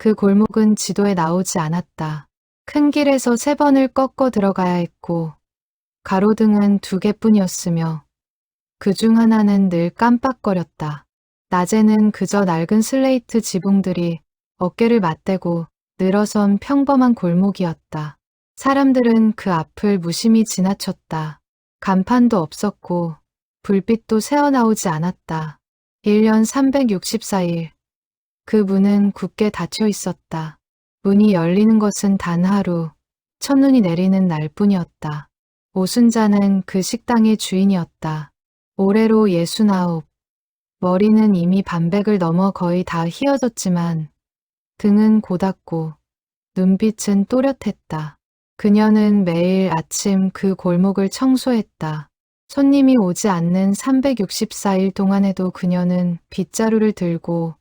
그 골목은 지도에 나오지 않았다. 큰 길에서 3번을 꺾어 들어가야 했고 가로등은 2개뿐이었으며 그중 하나는 늘 깜빡거렸다. 낮에는 그저 낡은 슬레이트 지붕들이 어깨를 맞대고 늘어선 평범한 골목이었다. 사람들은 그 앞을 무심히 지나쳤다. 간판도 없었고 불빛도 새어나오지 않았다. 1년 364일. 그 문은 굳게 닫혀 있었다. 문이 열리는 것은 단 하루, 첫눈이 내리는 날뿐이었다. 오순자는 그 식당의 주인이었다. 올해로 69. 머리는 이미 반백을 넘어 거의 다 휘어졌지만 등은 고닫고 눈빛은 또렷했다. 그녀는 매일 아침 그 골목을 청소했다. 손님이 오지 않는 364일 동안에도 그녀는 빗자루를 들고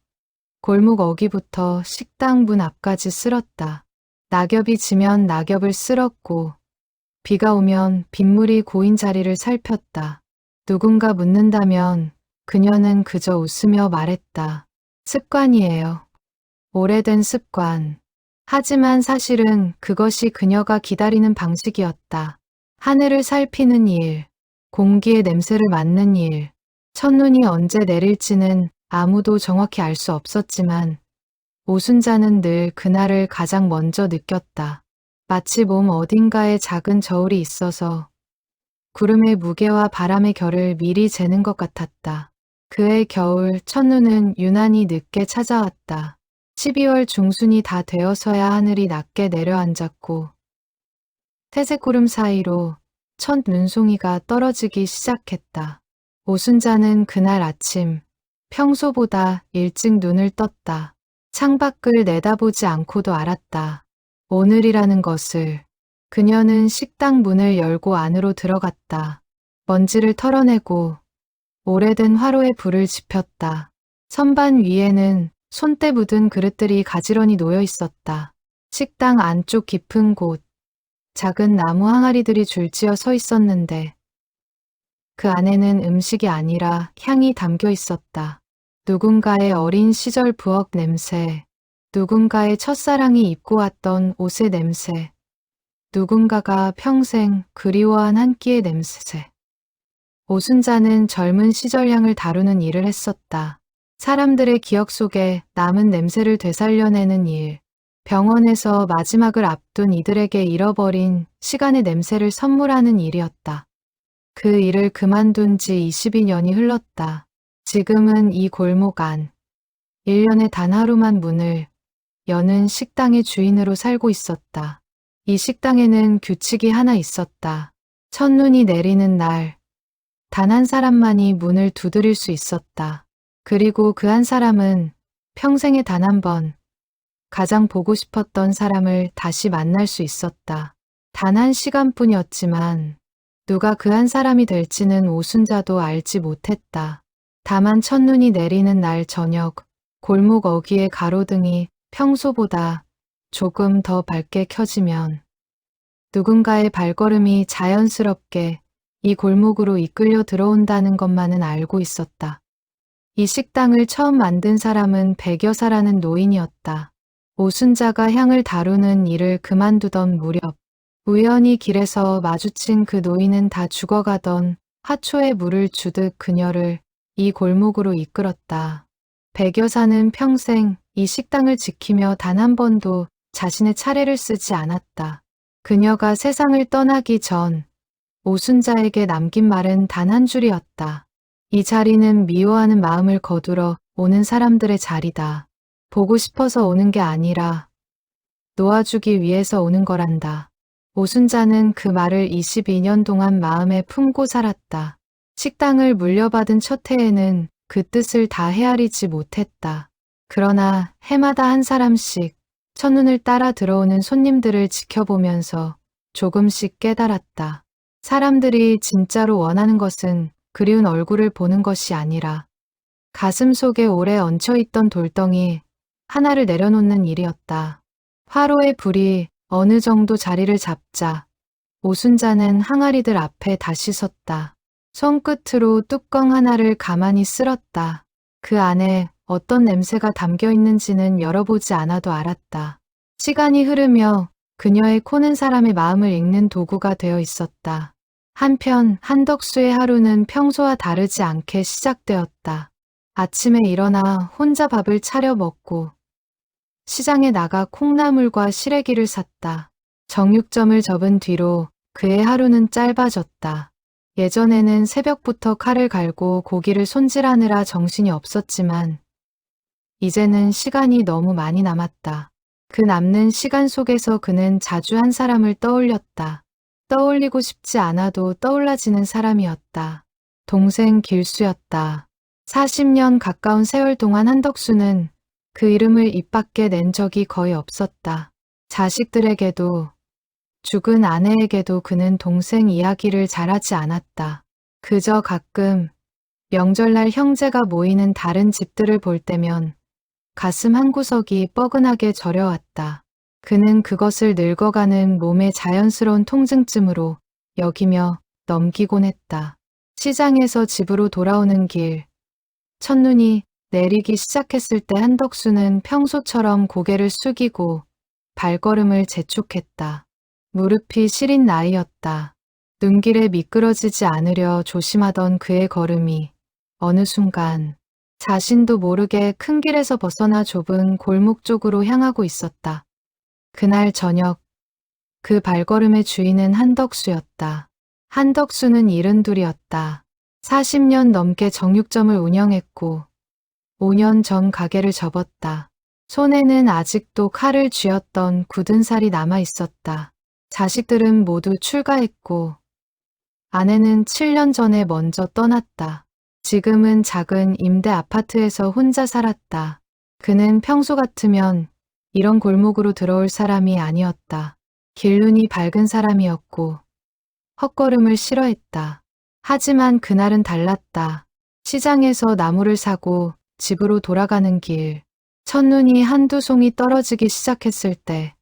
골목 어귀부터 식당 문 앞까지 쓸었다. 낙엽이 지면 낙엽을 쓸었고 비가 오면 빗물이 고인 자리를 살폈다. 누군가 묻는다면 그녀는 그저 웃으며 말했다. 습관이에요. 오래된 습관. 하지만 사실은 그것이 그녀가 기다리는 방식이었다. 하늘을 살피는 일, 공기의 냄새를 맡는 일, 첫눈이 언제 내릴지는 아무도 정확히 알 수 없었지만 오순자는 늘 그날을 가장 먼저 느꼈다. 마치 몸 어딘가에 작은 저울이 있어서 구름의 무게와 바람의 결을 미리 재는 것 같았다. 그해 겨울 첫눈은 유난히 늦게 찾아왔다. 12월 중순이 다 되어서야 하늘이 낮게 내려앉았고 태색구름 사이로 첫 눈송이가 떨어지기 시작했다. 오순자는 그날 아침 평소보다 일찍 눈을 떴다. 창밖을 내다보지 않고도 알았다. 오늘이라는 것을. 그녀는 식당 문을 열고 안으로 들어갔다. 먼지를 털어내고 오래된 화로에 불을 지폈다. 선반 위에는 손때 묻은 그릇들이 가지런히 놓여 있었다. 식당 안쪽 깊은 곳, 작은 나무 항아리들이 줄지어 서 있었는데 그 안에는 음식이 아니라 향이 담겨 있었다. 누군가의 어린 시절 부엌 냄새, 누군가의 첫사랑이 입고 왔던 옷의 냄새, 누군가가 평생 그리워한 한 끼의 냄새. 오순자는 젊은 시절 향을 다루는 일을 했었다. 사람들의 기억 속에 남은 냄새를 되살려내는 일, 병원에서 마지막을 앞둔 이들에게 잃어버린 시간의 냄새를 선물하는 일이었다. 그 일을 그만둔 지 22년이 흘렀다. 지금은 이 골목 안, 1년에 단 하루만 문을 여는 식당의 주인으로 살고 있었다. 이 식당에는 규칙이 하나 있었다. 첫눈이 내리는 날, 단 한 사람만이 문을 두드릴 수 있었다. 그리고 그 한 사람은 평생에 단 한 번 가장 보고 싶었던 사람을 다시 만날 수 있었다. 단 한 시간뿐이었지만 누가 그 한 사람이 될지는 오순자도 알지 못했다. 다만 첫눈이 내리는 날 저녁, 골목 어귀의 가로등이 평소보다 조금 더 밝게 켜지면 누군가의 발걸음이 자연스럽게 이 골목으로 이끌려 들어온다는 것만은 알고 있었다. 이 식당을 처음 만든 사람은 백여사라는 노인이었다. 오순자가 향을 다루는 일을 그만두던 무렵 우연히 길에서 마주친 그 노인은 다 죽어가던 화초에 물을 주듯 그녀를 이 골목으로 이끌었다. 백여사는 평생 이 식당을 지키며 단 한 번도 자신의 차례를 쓰지 않았다. 그녀가 세상을 떠나기 전 오순자에게 남긴 말은 단 한 줄이었다. 이 자리는 미워하는 마음을 거두러 오는 사람들의 자리다. 보고 싶어서 오는 게 아니라 놓아주기 위해서 오는 거란다. 오순자는 그 말을 22년 동안 마음에 품고 살았다. 식당을 물려받은 첫 해에는 그 뜻을 다 헤아리지 못했다. 그러나 해마다 한 사람씩 첫눈을 따라 들어오는 손님들을 지켜보면서 조금씩 깨달았다. 사람들이 진짜로 원하는 것은 그리운 얼굴을 보는 것이 아니라 가슴 속에 오래 얹혀있던 돌덩이 하나를 내려놓는 일이었다. 화로의 불이 어느 정도 자리를 잡자 오순자는 항아리들 앞에 다시 섰다. 손끝으로 뚜껑 하나를 가만히 쓸었다. 그 안에 어떤 냄새가 담겨 있는지는 열어보지 않아도 알았다. 시간이 흐르며 그녀의 코는 사람의 마음을 읽는 도구가 되어 있었다. 한편 한덕수의 하루는 평소와 다르지 않게 시작되었다. 아침에 일어나 혼자 밥을 차려 먹고 시장에 나가 콩나물과 시래기를 샀다. 정육점을 접은 뒤로 그의 하루는 짧아졌다. 예전에는 새벽부터 칼을 갈고 고기를 손질하느라 정신이 없었지만 이제는 시간이 너무 많이 남았다. 그 남는 시간 속에서 그는 자주 한 사람을 떠올렸다. 떠올리고 싶지 않아도 떠올라지는 사람이었다. 동생 길수였다. 40년 가까운 세월 동안 한덕수는 그 이름을 입 밖에 낸 적이 거의 없었다. 자식들에게도 죽은 아내에게도 그는 동생 이야기를 잘하지 않았다. 그저 가끔 명절날 형제가 모이는 다른 집들을 볼 때면 가슴 한구석이 뻐근하게 저려왔다. 그는 그것을 늙어가는 몸의 자연스러운 통증쯤으로 여기며 넘기곤 했다. 시장에서 집으로 돌아오는 길, 첫눈이 내리기 시작했을 때 한덕수는 평소처럼 고개를 숙이고 발걸음을 재촉했다. 무릎이 시린 나이였다. 눈길에 미끄러지지 않으려 조심하던 그의 걸음이 어느 순간 자신도 모르게 큰 길에서 벗어나 좁은 골목 쪽으로 향하고 있었다. 그날 저녁 그 발걸음의 주인은 한덕수였다. 한덕수는 72이었다. 40년 넘게 정육점을 운영했고 5년 전 가게를 접었다. 손에는 아직도 칼을 쥐었던 굳은 살이 남아 있었다. 자식들은 모두 출가했고 아내는 7년 전에 먼저 떠났다. 지금은 작은 임대 아파트에서 혼자 살았다. 그는 평소 같으면 이런 골목으로 들어올 사람이 아니었다. 길눈이 밝은 사람이었고 헛걸음을 싫어했다. 하지만 그날은 달랐다. 시장에서 나무를 사고 집으로 돌아가는 길, 첫눈이 한두 송이 떨어지기 시작했을 때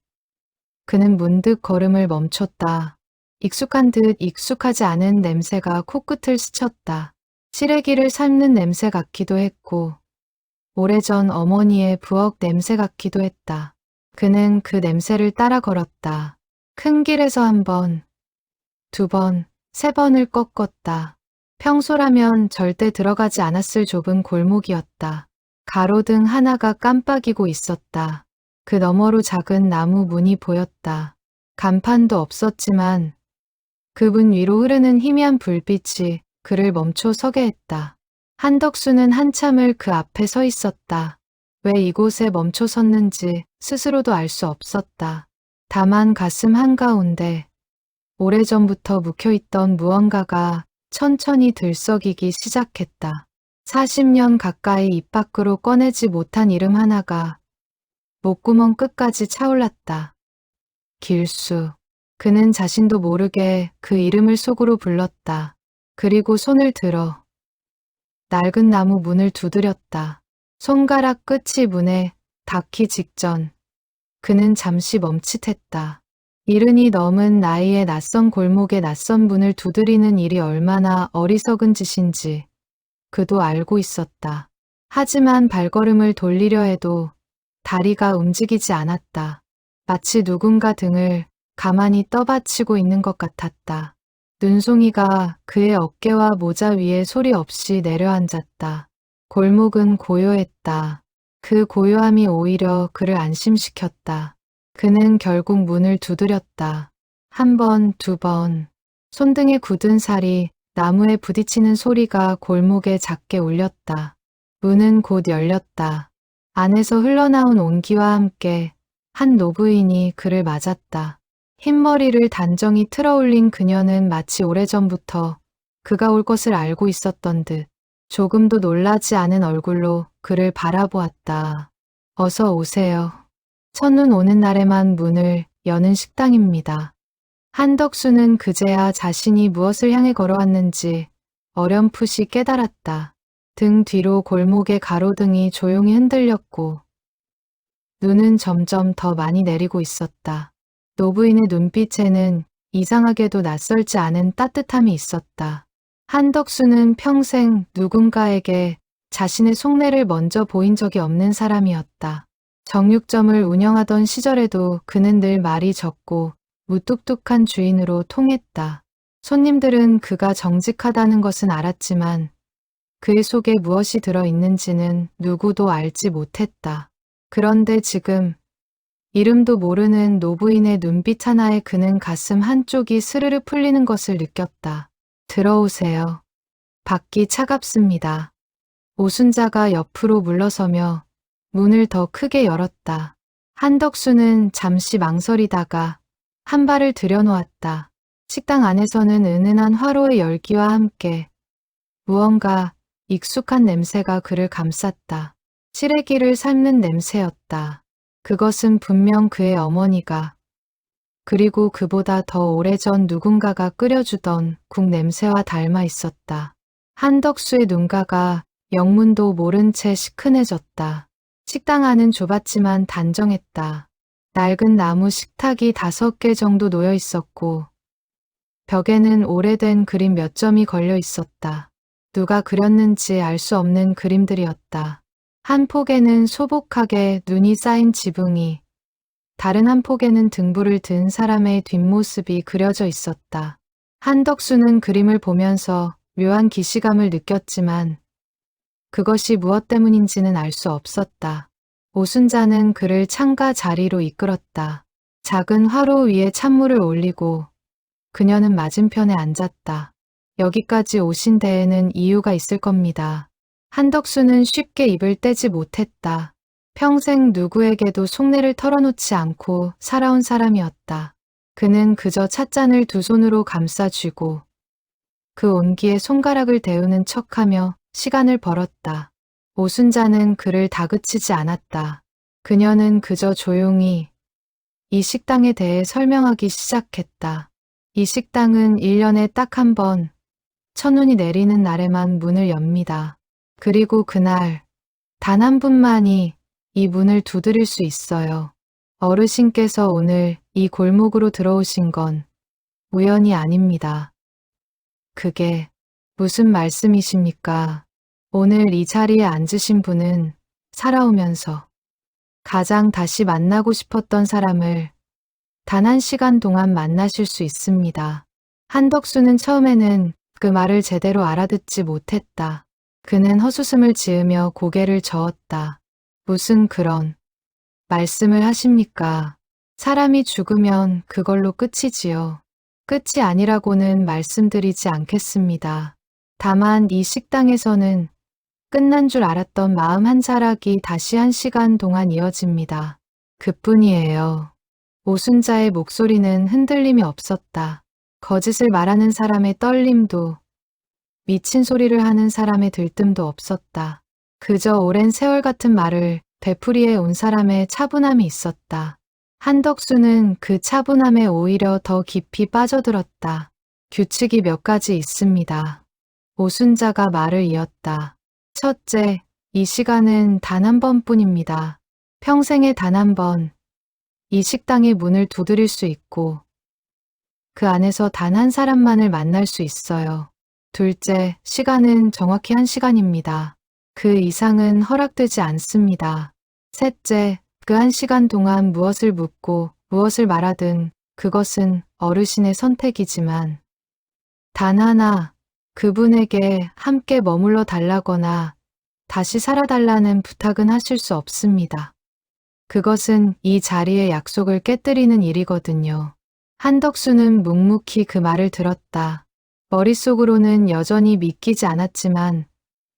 그는 문득 걸음을 멈췄다. 익숙한 듯 익숙하지 않은 냄새가 코끝을 스쳤다. 시래기를 삶는 냄새 같기도 했고 오래전 어머니의 부엌 냄새 같기도 했다. 그는 그 냄새를 따라 걸었다. 큰 길에서 한 번, 두 번, 세 번을 꺾었다. 평소라면 절대 들어가지 않았을 좁은 골목이었다. 가로등 하나가 깜빡이고 있었다. 그 너머로 작은 나무 문이 보였다. 간판도 없었지만 그 문 위로 흐르는 희미한 불빛이 그를 멈춰 서게 했다. 한덕수는 한참을 그 앞에 서 있었다. 왜 이곳에 멈춰 섰는지 스스로도 알 수 없었다. 다만 가슴 한가운데 오래전부터 묵혀있던 무언가가 천천히 들썩이기 시작했다. 40년 가까이 입 밖으로 꺼내지 못한 이름 하나가 목구멍 끝까지 차올랐다. 길수. 그는 자신도 모르게 그 이름을 속으로 불렀다. 그리고 손을 들어 낡은 나무 문을 두드렸다. 손가락 끝이 문에 닿기 직전 그는 잠시 멈칫했다. 70이 넘은 나이에 낯선 골목에 낯선 문을 두드리는 일이 얼마나 어리석은 짓인지 그도 알고 있었다. 하지만 발걸음을 돌리려 해도 다리가 움직이지 않았다. 마치 누군가 등을 가만히 떠받치고 있는 것 같았다. 눈송이가 그의 어깨와 모자 위에 소리 없이 내려앉았다. 골목은 고요했다. 그 고요함이 오히려 그를 안심시켰다. 그는 결국 문을 두드렸다. 한 번, 두 번. 손등에 굳은 살이 나무에 부딪히는 소리가 골목에 작게 울렸다. 문은 곧 열렸다. 안에서 흘러나온 온기와 함께 한 노부인이 그를 맞았다. 흰머리를 단정히 틀어올린 그녀는 마치 오래전부터 그가 올 것을 알고 있었던 듯 조금도 놀라지 않은 얼굴로 그를 바라보았다. 어서 오세요. 첫눈 오는 날에만 문을 여는 식당입니다. 한덕수는 그제야 자신이 무엇을 향해 걸어왔는지 어렴풋이 깨달았다. 등 뒤로 골목의 가로등이 조용히 흔들렸고 눈은 점점 더 많이 내리고 있었다. 노부인의 눈빛에는 이상하게도 낯설지 않은 따뜻함이 있었다. 한덕수는 평생 누군가에게 자신의 속내를 먼저 보인 적이 없는 사람이었다. 정육점을 운영하던 시절에도 그는 늘 말이 적고 무뚝뚝한 주인으로 통했다. 손님들은 그가 정직하다는 것은 알았지만 그의 속에 무엇이 들어있는지는 누구도 알지 못했다. 그런데 지금 이름도 모르는 노부인의 눈빛 하나에 그는 가슴 한쪽이 스르르 풀리는 것을 느꼈다. 들어오세요. 밖이 차갑습니다. 오순자가 옆으로 물러서며 문을 더 크게 열었다. 한덕수는 잠시 망설이다가 한 발을 들여놓았다. 식당 안에서는 은은한 화로의 열기와 함께 무언가 익숙한 냄새가 그를 감쌌다. 시래기를 삶는 냄새였다. 그것은 분명 그의 어머니가 그리고 그보다 더 오래전 누군가가 끓여주던 국 냄새와 닮아 있었다. 한덕수의 눈가가 영문도 모른 채 시큰해졌다. 식당 안은 좁았지만 단정했다. 낡은 나무 식탁이 5개 정도 놓여 있었고 벽에는 오래된 그림 몇 점이 걸려 있었다. 누가 그렸는지 알 수 없는 그림들이었다. 한 폭에는 소복하게 눈이 쌓인 지붕이, 다른 한 폭에는 등불을 든 사람의 뒷모습이 그려져 있었다. 한덕수는 그림을 보면서 묘한 기시감을 느꼈지만 그것이 무엇 때문인지는 알 수 없었다. 오순자는 그를 창가 자리로 이끌었다. 작은 화로 위에 찬물을 올리고 그녀는 맞은편에 앉았다. 여기까지 오신 데에는 이유가 있을 겁니다. 한덕수는 쉽게 입을 떼지 못했다. 평생 누구에게도 속내를 털어놓지 않고 살아온 사람이었다. 그는 그저 찻잔을 두 손으로 감싸쥐고 그 온기에 손가락을 데우는 척하며 시간을 벌었다. 오순자는 그를 다그치지 않았다. 그녀는 그저 조용히 이 식당에 대해 설명하기 시작했다. 이 식당은 1년에 딱 한 번 첫눈이 내리는 날에만 문을 엽니다. 그리고 그날 단 한 분만이 이 문을 두드릴 수 있어요. 어르신께서 오늘 이 골목으로 들어오신 건 우연이 아닙니다. 그게 무슨 말씀이십니까? 오늘 이 자리에 앉으신 분은 살아오면서 가장 다시 만나고 싶었던 사람을 단 1시간 동안 만나실 수 있습니다. 한덕수는 처음에는 그 말을 제대로 알아듣지 못했다. 그는 헛웃음을 지으며 고개를 저었다. 무슨 그런 말씀을 하십니까? 사람이 죽으면 그걸로 끝이지요. 끝이 아니라고는 말씀드리지 않겠습니다. 다만 이 식당에서는 끝난 줄 알았던 마음 한 자락이 다시 1시간 동안 이어집니다. 그뿐이에요. 오순자의 목소리는 흔들림이 없었다. 거짓을 말하는 사람의 떨림도 미친 소리를 하는 사람의 들뜸도 없었다. 그저 오랜 세월 같은 말을 되풀이해 온 사람의 차분함이 있었다. 한덕수는 그 차분함에 오히려 더 깊이 빠져들었다. 규칙이 몇 가지 있습니다. 오순자가 말을 이었다. 첫째, 이 시간은 단 한 번뿐입니다. 평생에 단 한 번 이 식당의 문을 두드릴 수 있고 그 안에서 단 한 사람만을 만날 수 있어요. 둘째, 시간은 정확히 1시간입니다. 그 이상은 허락되지 않습니다. 셋째, 그 1시간 동안 무엇을 묻고 무엇을 말하든 그것은 어르신의 선택이지만 단 하나 그분에게 함께 머물러 달라거나 다시 살아달라는 부탁은 하실 수 없습니다. 그것은 이 자리의 약속을 깨뜨리는 일이거든요. 한덕수는 묵묵히 그 말을 들었다. 머릿속으로는 여전히 믿기지 않았지만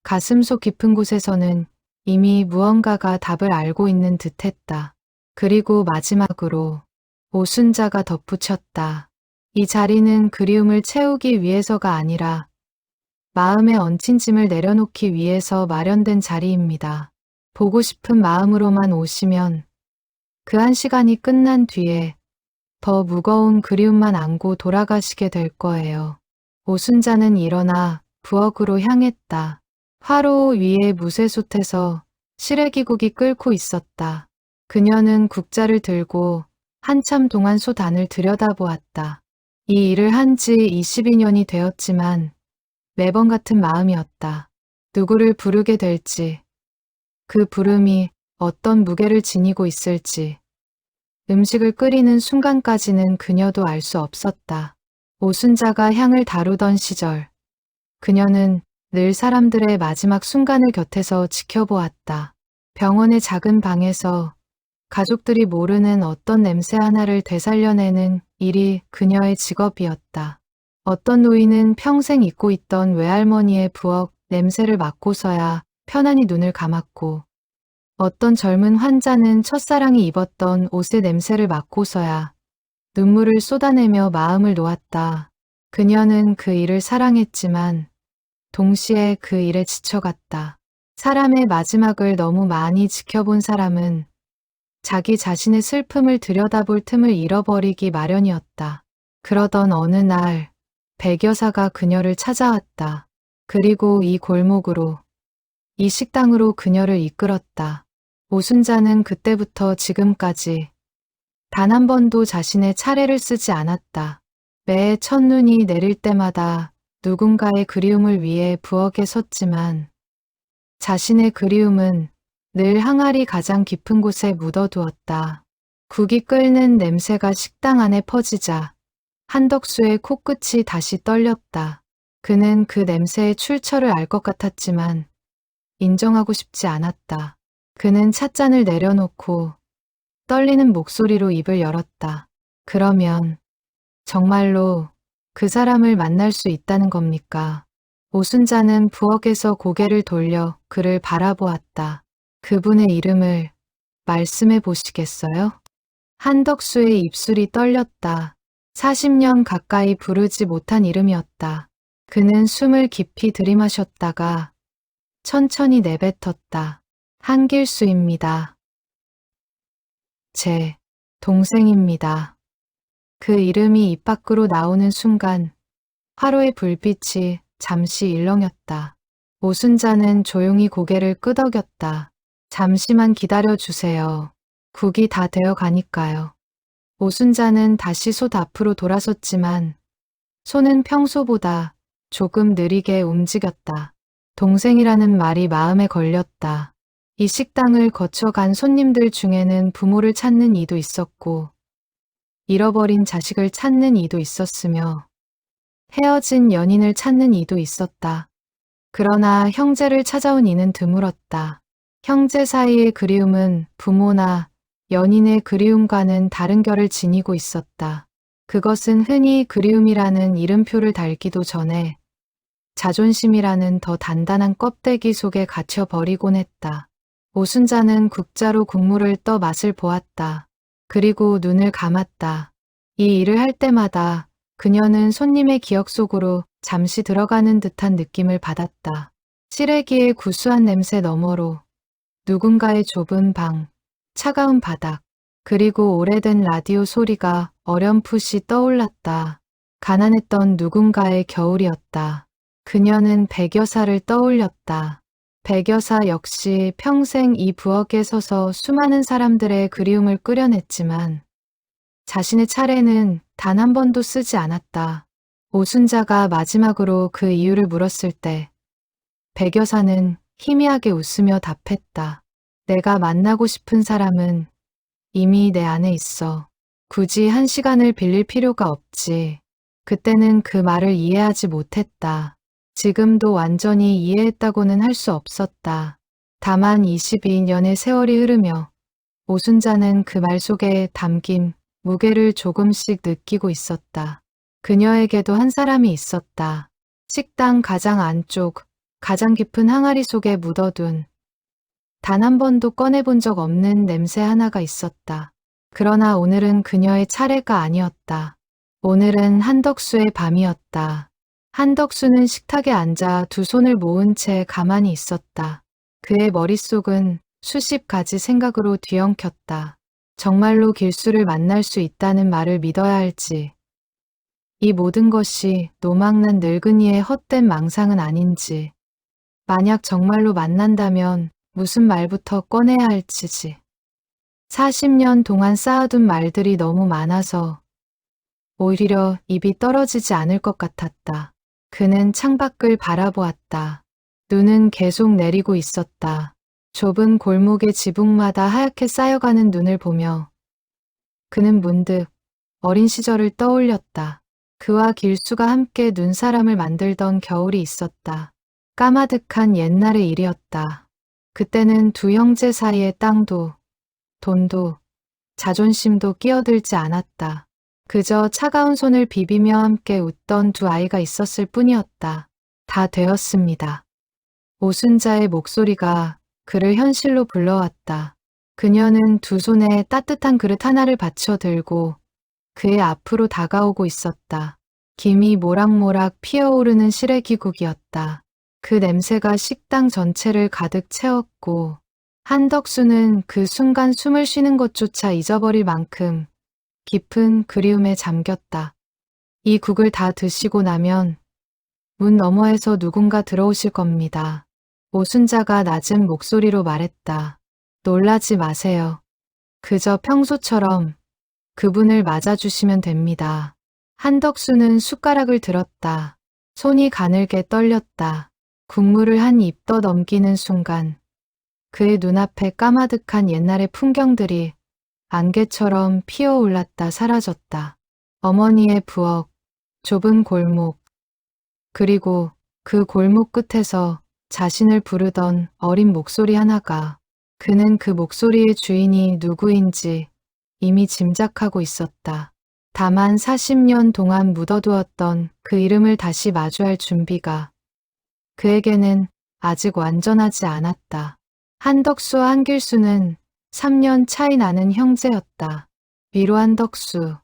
가슴속 깊은 곳에서는 이미 무언가가 답을 알고 있는 듯했다. 그리고 마지막으로 오순자가 덧붙였다. 이 자리는 그리움을 채우기 위해서가 아니라 마음에 얹힌 짐을 내려놓기 위해서 마련된 자리입니다. 보고 싶은 마음으로만 오시면 그 1시간이 끝난 뒤에 더 무거운 그리움만 안고 돌아가시게 될 거예요. 오순자는 일어나 부엌으로 향했다. 화로 위에 무쇠솥에서 시래기국이 끓고 있었다. 그녀는 국자를 들고 한참 동안 솥 안을 들여다보았다. 이 일을 한 지 22년이 되었지만 매번 같은 마음이었다. 누구를 부르게 될지, 그 부름이 어떤 무게를 지니고 있을지, 음식을 끓이는 순간까지는 그녀도 알 수 없었다. 오순자가 향을 다루던 시절, 그녀는 늘 사람들의 마지막 순간을 곁에서 지켜보았다. 병원의 작은 방에서 가족들이 모르는 어떤 냄새 하나를 되살려내는 일이 그녀의 직업이었다. 어떤 노인은 평생 잊고 있던 외할머니의 부엌 냄새를 맡고서야 편안히 눈을 감았고, 어떤 젊은 환자는 첫사랑이 입었던 옷의 냄새를 맡고서야 눈물을 쏟아내며 마음을 놓았다. 그녀는 그 일을 사랑했지만 동시에 그 일에 지쳐갔다. 사람의 마지막을 너무 많이 지켜본 사람은 자기 자신의 슬픔을 들여다볼 틈을 잃어버리기 마련이었다. 그러던 어느 날 백 여사가 그녀를 찾아왔다. 그리고 이 골목으로, 이 식당으로 그녀를 이끌었다. 오순자는 그때부터 지금까지 단 한 번도 자신의 차례를 쓰지 않았다. 매해 첫눈이 내릴 때마다 누군가의 그리움을 위해 부엌에 섰지만 자신의 그리움은 늘 항아리 가장 깊은 곳에 묻어두었다. 국이 끓는 냄새가 식당 안에 퍼지자 한덕수의 코끝이 다시 떨렸다. 그는 그 냄새의 출처를 알 것 같았지만 인정하고 싶지 않았다. 그는 찻잔을 내려놓고 떨리는 목소리로 입을 열었다. 그러면 정말로 그 사람을 만날 수 있다는 겁니까? 오순자는 부엌에서 고개를 돌려 그를 바라보았다. 그분의 이름을 말씀해 보시겠어요? 한덕수의 입술이 떨렸다. 40년 가까이 부르지 못한 이름이었다. 그는 숨을 깊이 들이마셨다가 천천히 내뱉었다. 한길수입니다. 제 동생입니다. 그 이름이 입 밖으로 나오는 순간 화로의 불빛이 잠시 일렁였다. 오순자는 조용히 고개를 끄덕였다. 잠시만 기다려 주세요. 국이 다 되어 가니까요. 오순자는 다시 솥 앞으로 돌아섰지만 손은 평소보다 조금 느리게 움직였다. 동생이라는 말이 마음에 걸렸다. 이 식당을 거쳐간 손님들 중에는 부모를 찾는 이도 있었고, 잃어버린 자식을 찾는 이도 있었으며, 헤어진 연인을 찾는 이도 있었다. 그러나 형제를 찾아온 이는 드물었다. 형제 사이의 그리움은 부모나 연인의 그리움과는 다른 결을 지니고 있었다. 그것은 흔히 그리움이라는 이름표를 달기도 전에 자존심이라는 더 단단한 껍데기 속에 갇혀버리곤 했다. 오순자는 국자로 국물을 떠 맛을 보았다. 그리고 눈을 감았다. 이 일을 할 때마다 그녀는 손님의 기억 속으로 잠시 들어가는 듯한 느낌을 받았다. 시래기의 구수한 냄새 너머로 누군가의 좁은 방, 차가운 바닥, 그리고 오래된 라디오 소리가 어렴풋이 떠올랐다. 가난했던 누군가의 겨울이었다. 그녀는 백여사를 떠올렸다. 백여사 역시 평생 이 부엌에 서서 수많은 사람들의 그리움을 끓여냈지만 자신의 차례는 단 한 번도 쓰지 않았다. 오순자가 마지막으로 그 이유를 물었을 때 백여사는 희미하게 웃으며 답했다. 내가 만나고 싶은 사람은 이미 내 안에 있어. 굳이 한 시간을 빌릴 필요가 없지. 그때는 그 말을 이해하지 못했다. 지금도 완전히 이해했다고는 할 수 없었다. 다만 22년의 세월이 흐르며 오순자는 그 말 속에 담긴 무게를 조금씩 느끼고 있었다. 그녀에게도 한 사람이 있었다. 식당 가장 안쪽, 가장 깊은 항아리 속에 묻어둔 단 한 번도 꺼내본 적 없는 냄새 하나가 있었다. 그러나 오늘은 그녀의 차례가 아니었다. 오늘은 한덕수의 밤이었다. 한덕수는 식탁에 앉아 두 손을 모은 채 가만히 있었다. 그의 머릿속은 수십 가지 생각으로 뒤엉켰다. 정말로 길수를 만날 수 있다는 말을 믿어야 할지, 이 모든 것이 노망난 늙은이의 헛된 망상은 아닌지, 만약 정말로 만난다면 무슨 말부터 꺼내야 할지지. 40년 동안 쌓아둔 말들이 너무 많아서 오히려 입이 떨어지지 않을 것 같았다. 그는 창밖을 바라보았다. 눈은 계속 내리고 있었다. 좁은 골목의 지붕마다 하얗게 쌓여가는 눈을 보며 그는 문득 어린 시절을 떠올렸다. 그와 길수가 함께 눈사람을 만들던 겨울이 있었다. 까마득한 옛날의 일이었다. 그때는 두 형제 사이에 땅도, 돈도, 자존심도 끼어들지 않았다. 그저 차가운 손을 비비며 함께 웃던 두 아이가 있었을 뿐이었다. 다 되었습니다. 오순자의 목소리가 그를 현실로 불러왔다. 그녀는 두 손에 따뜻한 그릇 하나를 받쳐 들고 그의 앞으로 다가오고 있었다. 김이 모락모락 피어오르는 시래기국이었다. 그 냄새가 식당 전체를 가득 채웠고 한덕수는 그 순간 숨을 쉬는 것조차 잊어버릴 만큼 깊은 그리움에 잠겼다. 이 국을 다 드시고 나면 문 너머에서 누군가 들어오실 겁니다. 오순자가 낮은 목소리로 말했다. 놀라지 마세요. 그저 평소처럼 그분을 맞아주시면 됩니다. 한덕수는 숟가락을 들었다. 손이 가늘게 떨렸다. 국물을 한 입 더 넘기는 순간 그의 눈앞에 까마득한 옛날의 풍경들이 안개처럼 피어올랐다 사라졌다. 어머니의 부엌, 좁은 골목, 그리고 그 골목 끝에서 자신을 부르던 어린 목소리 하나가 그는 그 목소리의 주인이 누구인지 이미 짐작하고 있었다. 다만 40년 동안 묻어두었던 그 이름을 다시 마주할 준비가 그에게는 아직 완전하지 않았다. 한덕수와 한길수는 3년 차이 나는 형제였다. 위로 한덕수,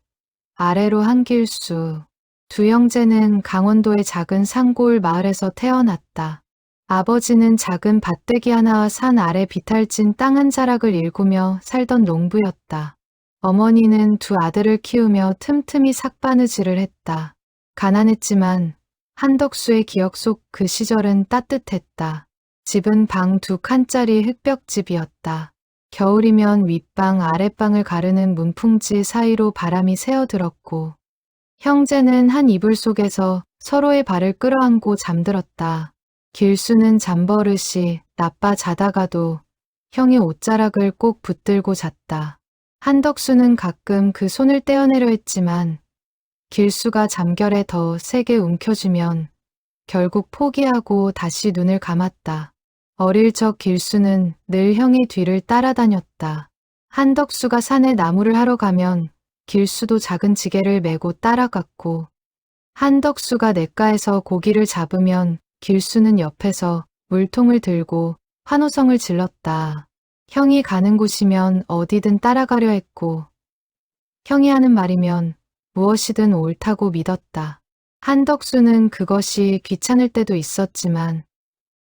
아래로 한길수. 두 형제는 강원도의 작은 산골 마을에서 태어났다. 아버지는 작은 밭대기 하나와 산 아래 비탈진 땅 한 자락을 일구며 살던 농부였다. 어머니는 두 아들을 키우며 틈틈이 삭바느질을 했다. 가난했지만 한덕수의 기억 속 그 시절은 따뜻했다. 집은 방 두 칸짜리 흙벽집이었다. 겨울이면 윗방 아랫방을 가르는 문풍지 사이로 바람이 새어들었고 형제는 한 이불 속에서 서로의 발을 끌어안고 잠들었다. 길수는 잠버릇이 나빠 자다가도 형의 옷자락을 꼭 붙들고 잤다. 한덕수는 가끔 그 손을 떼어내려 했지만 길수가 잠결에 더 세게 움켜쥐면 결국 포기하고 다시 눈을 감았다. 어릴 적 길수는 늘 형의 뒤를 따라다녔다. 한덕수가 산에 나무를 하러 가면 길수도 작은 지게를 메고 따라갔고 한덕수가 냇가에서 고기를 잡으면 길수는 옆에서 물통을 들고 환호성을 질렀다. 형이 가는 곳이면 어디든 따라가려 했고 형이 하는 말이면 무엇이든 옳다고 믿었다. 한덕수는 그것이 귀찮을 때도 있었지만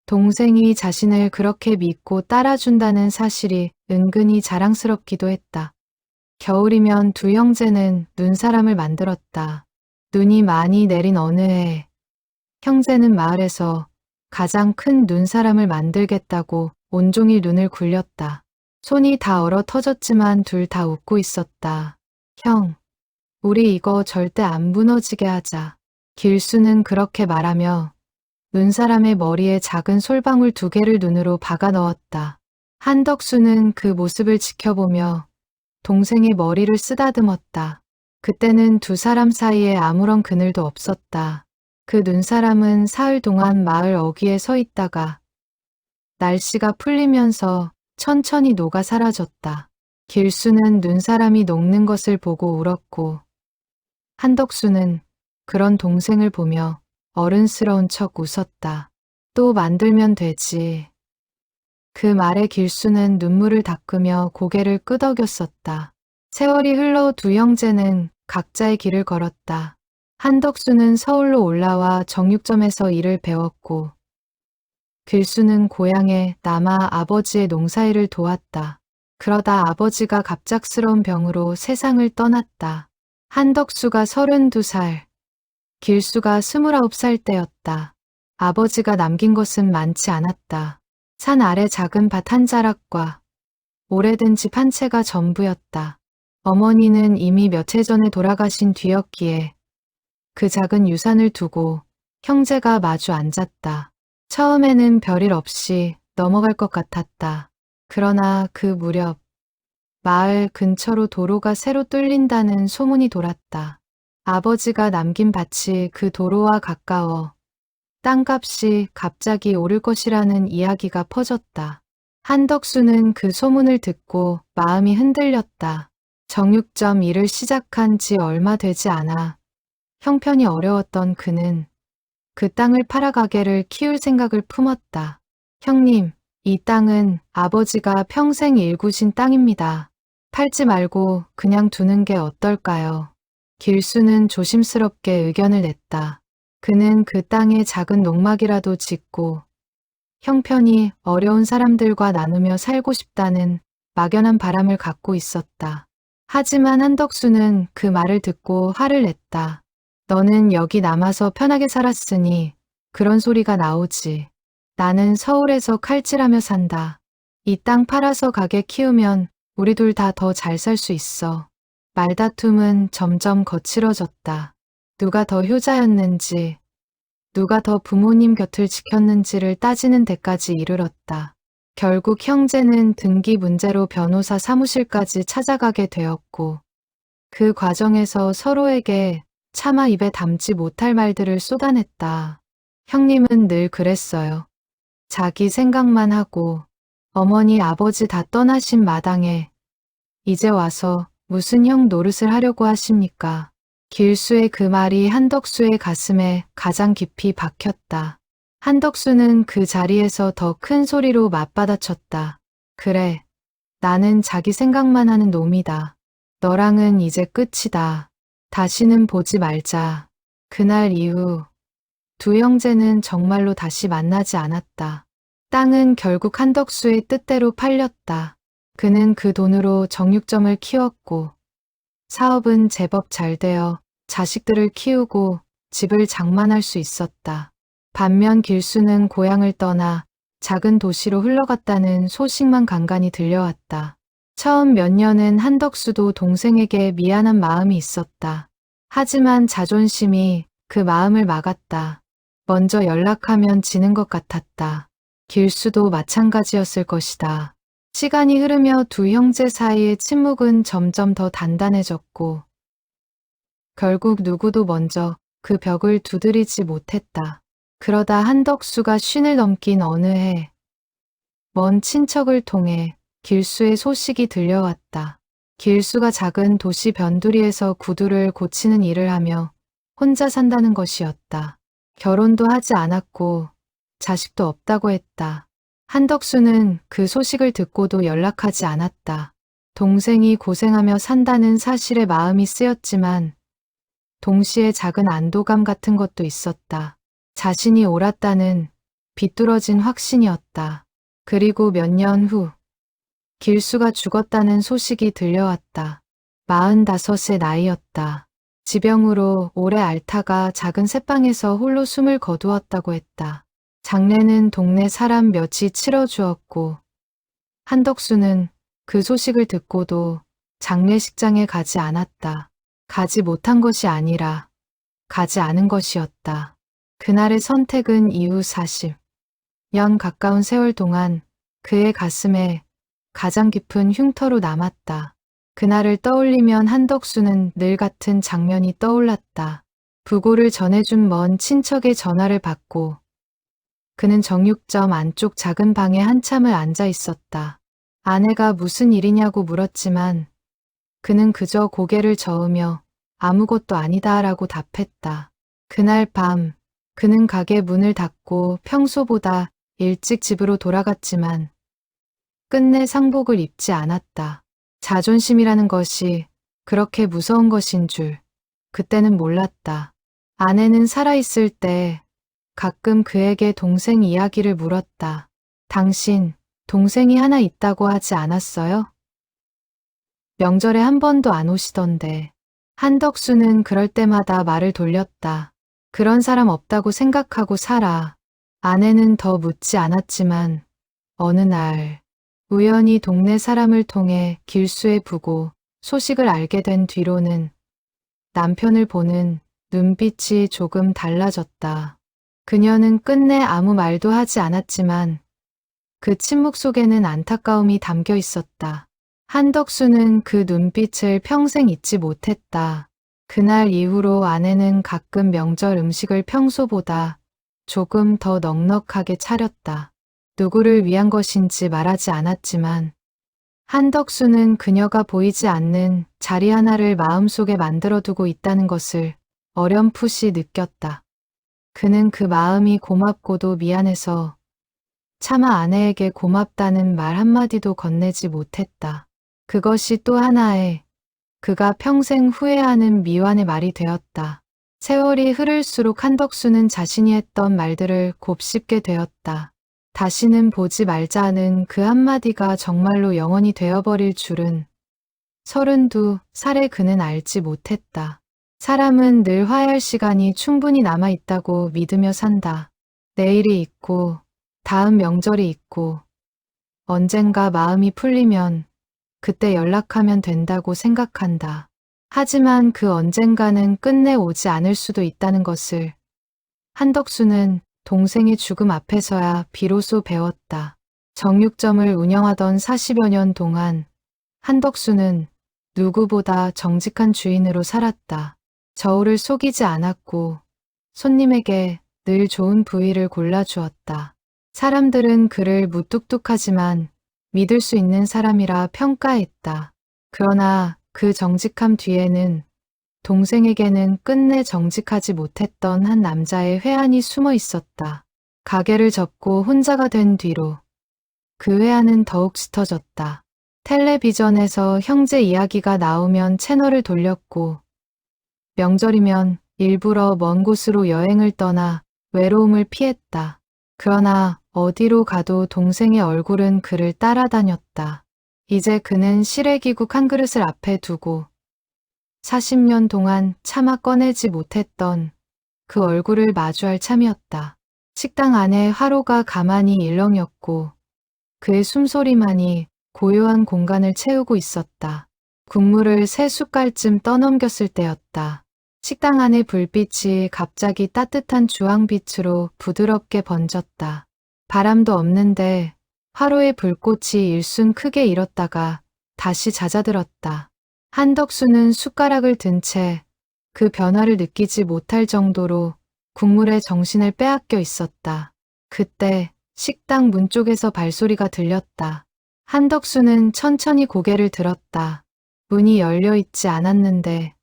동생이 자신을 그렇게 믿고 따라준다는 사실이 은근히 자랑스럽기도 했다. 겨울이면 두 형제는 눈사람을 만들었다. 눈이 많이 내린 어느 해 형제는 마을에서 가장 큰 눈사람을 만들겠다고 온종일 눈을 굴렸다. 손이 다 얼어 터졌지만 둘 다 웃고 있었다. 형, 우리 이거 절대 안 무너지게 하자. 길수는 그렇게 말하며 눈사람의 머리에 작은 솔방울 2개를 눈으로 박아 넣었다. 한덕수는 그 모습을 지켜보며 동생의 머리를 쓰다듬었다. 그때는 두 사람 사이에 아무런 그늘도 없었다. 그 눈사람은 사흘 동안 마을 어귀에 서 있다가 날씨가 풀리면서 천천히 녹아 사라졌다. 길수는 눈사람이 녹는 것을 보고 울었고 한덕수는 그런 동생을 보며 어른스러운 척 웃었다. 또 만들면 되지. 그 말에 길수는 눈물을 닦으며 고개를 끄덕였었다. 세월이 흘러 두 형제는 각자의 길을 걸었다. 한덕수는 서울로 올라와 정육점에서 일을 배웠고 길수는 고향에 남아 아버지의 농사일을 도왔다. 그러다 아버지가 갑작스러운 병으로 세상을 떠났다. 한덕수가 32살, 길수가 29살 때였다. 아버지가 남긴 것은 많지 않았다. 산 아래 작은 밭 한 자락과 오래된 집 한 채가 전부였다. 어머니는 이미 몇 해 전에 돌아가신 뒤였기에 그 작은 유산을 두고 형제가 마주 앉았다. 처음에는 별일 없이 넘어갈 것 같았다. 그러나 그 무렵 마을 근처로 도로가 새로 뚫린다는 소문이 돌았다. 아버지가 남긴 밭이 그 도로와 가까워 땅값이 갑자기 오를 것이라는 이야기가 퍼졌다. 한덕수는 그 소문을 듣고 마음이 흔들렸다. 정육점 일을 시작한 지 얼마 되지 않아 형편이 어려웠던 그는 그 땅을 팔아 가게를 키울 생각을 품었다. 형님, 이 땅은 아버지가 평생 일구신 땅입니다. 팔지 말고 그냥 두는 게 어떨까요? 길수는 조심스럽게 의견을 냈다. 그는 그 땅에 작은 농막이라도 짓고 형편이 어려운 사람들과 나누며 살고 싶다는 막연한 바람을 갖고 있었다. 하지만 한덕수는 그 말을 듣고 화를 냈다. 너는 여기 남아서 편하게 살았으니 그런 소리가 나오지. 나는 서울에서 칼질하며 산다. 이 땅 팔아서 가게 키우면 우리 둘 다 더 잘 살 수 있어. 말다툼은 점점 거칠어졌다. 누가 더 효자였는지, 누가 더 부모님 곁을 지켰는지를 따지는 데까지 이르렀다. 결국 형제는 등기 문제로 변호사 사무실까지 찾아가게 되었고, 그 과정에서 서로에게 차마 입에 담지 못할 말들을 쏟아냈다. 형님은 늘 그랬어요. 자기 생각만 하고 어머니 아버지 다 떠나신 마당에 이제 와서 무슨 형 노릇을 하려고 하십니까? 길수의 그 말이 한덕수의 가슴에 가장 깊이 박혔다. 한덕수는 그 자리에서 더 큰 소리로 맞받아쳤다. 그래, 나는 자기 생각만 하는 놈이다. 너랑은 이제 끝이다. 다시는 보지 말자. 그날 이후 두 형제는 정말로 다시 만나지 않았다. 땅은 결국 한덕수의 뜻대로 팔렸다. 그는 그 돈으로 정육점을 키웠고 사업은 제법 잘 되어 자식들을 키우고 집을 장만할 수 있었다. 반면 길수는 고향을 떠나 작은 도시로 흘러갔다는 소식만 간간히 들려왔다. 처음 몇 년은 한덕수도 동생에게 미안한 마음이 있었다. 하지만 자존심이 그 마음을 막았다. 먼저 연락하면 지는 것 같았다. 길수도 마찬가지였을 것이다. 시간이 흐르며 두 형제 사이의 침묵은 점점 더 단단해졌고 결국 누구도 먼저 그 벽을 두드리지 못했다. 그러다 한덕수가 쉰을 넘긴 어느 해 먼 친척을 통해 길수의 소식이 들려왔다. 길수가 작은 도시 변두리에서 구두를 고치는 일을 하며 혼자 산다는 것이었다. 결혼도 하지 않았고 자식도 없다고 했다. 한덕수는 그 소식을 듣고도 연락하지 않았다. 동생이 고생하며 산다는 사실에 마음이 쓰였지만 동시에 작은 안도감 같은 것도 있었다. 자신이 옳았다는 비뚤어진 확신이었다. 그리고 몇 년 후 길수가 죽었다는 소식이 들려왔다. 45의 나이였다. 지병으로 오래 앓다가 작은 새방에서 홀로 숨을 거두었다고 했다. 장례는 동네 사람 몇이 치러주었고 한덕수는 그 소식을 듣고도 장례식장에 가지 않았다. 가지 못한 것이 아니라 가지 않은 것이었다. 그날의 선택은 이후 40년 가까운 세월 동안 그의 가슴에 가장 깊은 흉터로 남았다. 그날을 떠올리면 한덕수는 늘 같은 장면이 떠올랐다. 부고를 전해준 먼 친척의 전화를 받고 그는 정육점 안쪽 작은 방에 한참을 앉아 있었다. 아내가 무슨 일이냐고 물었지만 그는 그저 고개를 저으며 아무것도 아니다라고 답했다. 그날 밤 그는 가게 문을 닫고 평소보다 일찍 집으로 돌아갔지만 끝내 상복을 입지 않았다. 자존심이라는 것이 그렇게 무서운 것인 줄 그때는 몰랐다. 아내는 살아있을 때 가끔 그에게 동생 이야기를 물었다. 당신 동생이 하나 있다고 하지 않았어요? 명절에 한 번도 안 오시던데. 한덕수는 그럴 때마다 말을 돌렸다. 그런 사람 없다고 생각하고 살아. 아내는 더 묻지 않았지만 어느 날 우연히 동네 사람을 통해 길수의 부고 소식을 알게 된 뒤로는 남편을 보는 눈빛이 조금 달라졌다. 그녀는 끝내 아무 말도 하지 않았지만 그 침묵 속에는 안타까움이 담겨 있었다. 한덕수는 그 눈빛을 평생 잊지 못했다. 그날 이후로 아내는 가끔 명절 음식을 평소보다 조금 더 넉넉하게 차렸다. 누구를 위한 것인지 말하지 않았지만 한덕수는 그녀가 보이지 않는 자리 하나를 마음속에 만들어두고 있다는 것을 어렴풋이 느꼈다. 그는 그 마음이 고맙고도 미안해서 차마 아내에게 고맙다는 말 한마디도 건네지 못했다. 그것이 또 하나의 그가 평생 후회하는 미완의 말이 되었다. 세월이 흐를수록 한덕수는 자신이 했던 말들을 곱씹게 되었다. 다시는 보지 말자는 그 한마디가 정말로 영원히 되어버릴 줄은 32살의 그는 알지 못했다. 사람은 늘 화해할 시간이 충분히 남아있다고 믿으며 산다. 내일이 있고 다음 명절이 있고 언젠가 마음이 풀리면 그때 연락하면 된다고 생각한다. 하지만 그 언젠가는 끝내 오지 않을 수도 있다는 것을 한덕수는 동생의 죽음 앞에서야 비로소 배웠다. 정육점을 운영하던 40여 년 동안 한덕수는 누구보다 정직한 주인으로 살았다. 저울을 속이지 않았고 손님에게 늘 좋은 부위를 골라주었다. 사람들은 그를 무뚝뚝하지만 믿을 수 있는 사람이라 평가했다. 그러나 그 정직함 뒤에는 동생에게는 끝내 정직하지 못했던 한 남자의 회한이 숨어 있었다. 가게를 접고 혼자가 된 뒤로 그 회한은 더욱 짙어졌다. 텔레비전에서 형제 이야기가 나오면 채널을 돌렸고 명절이면 일부러 먼 곳으로 여행을 떠나 외로움을 피했다. 그러나 어디로 가도 동생의 얼굴은 그를 따라다녔다. 이제 그는 시래기국 한 그릇을 앞에 두고 40년 동안 차마 꺼내지 못했던 그 얼굴을 마주할 참이었다. 식당 안에 화로가 가만히 일렁였고 그의 숨소리만이 고요한 공간을 채우고 있었다. 국물을 3숟갈쯤 떠넘겼을 때였다. 식당 안의 불빛이 갑자기 따뜻한 주황빛으로 부드럽게 번졌다. 바람도 없는데 화로의 불꽃이 일순 크게 일었다가 다시 잦아들었다. 한덕수는 숟가락을 든 채 그 변화를 느끼지 못할 정도로 국물에 정신을 빼앗겨 있었다. 그때 식당 문 쪽에서 발소리가 들렸다. 한덕수는 천천히 고개를 들었다. 문이 열려 있지 않았는데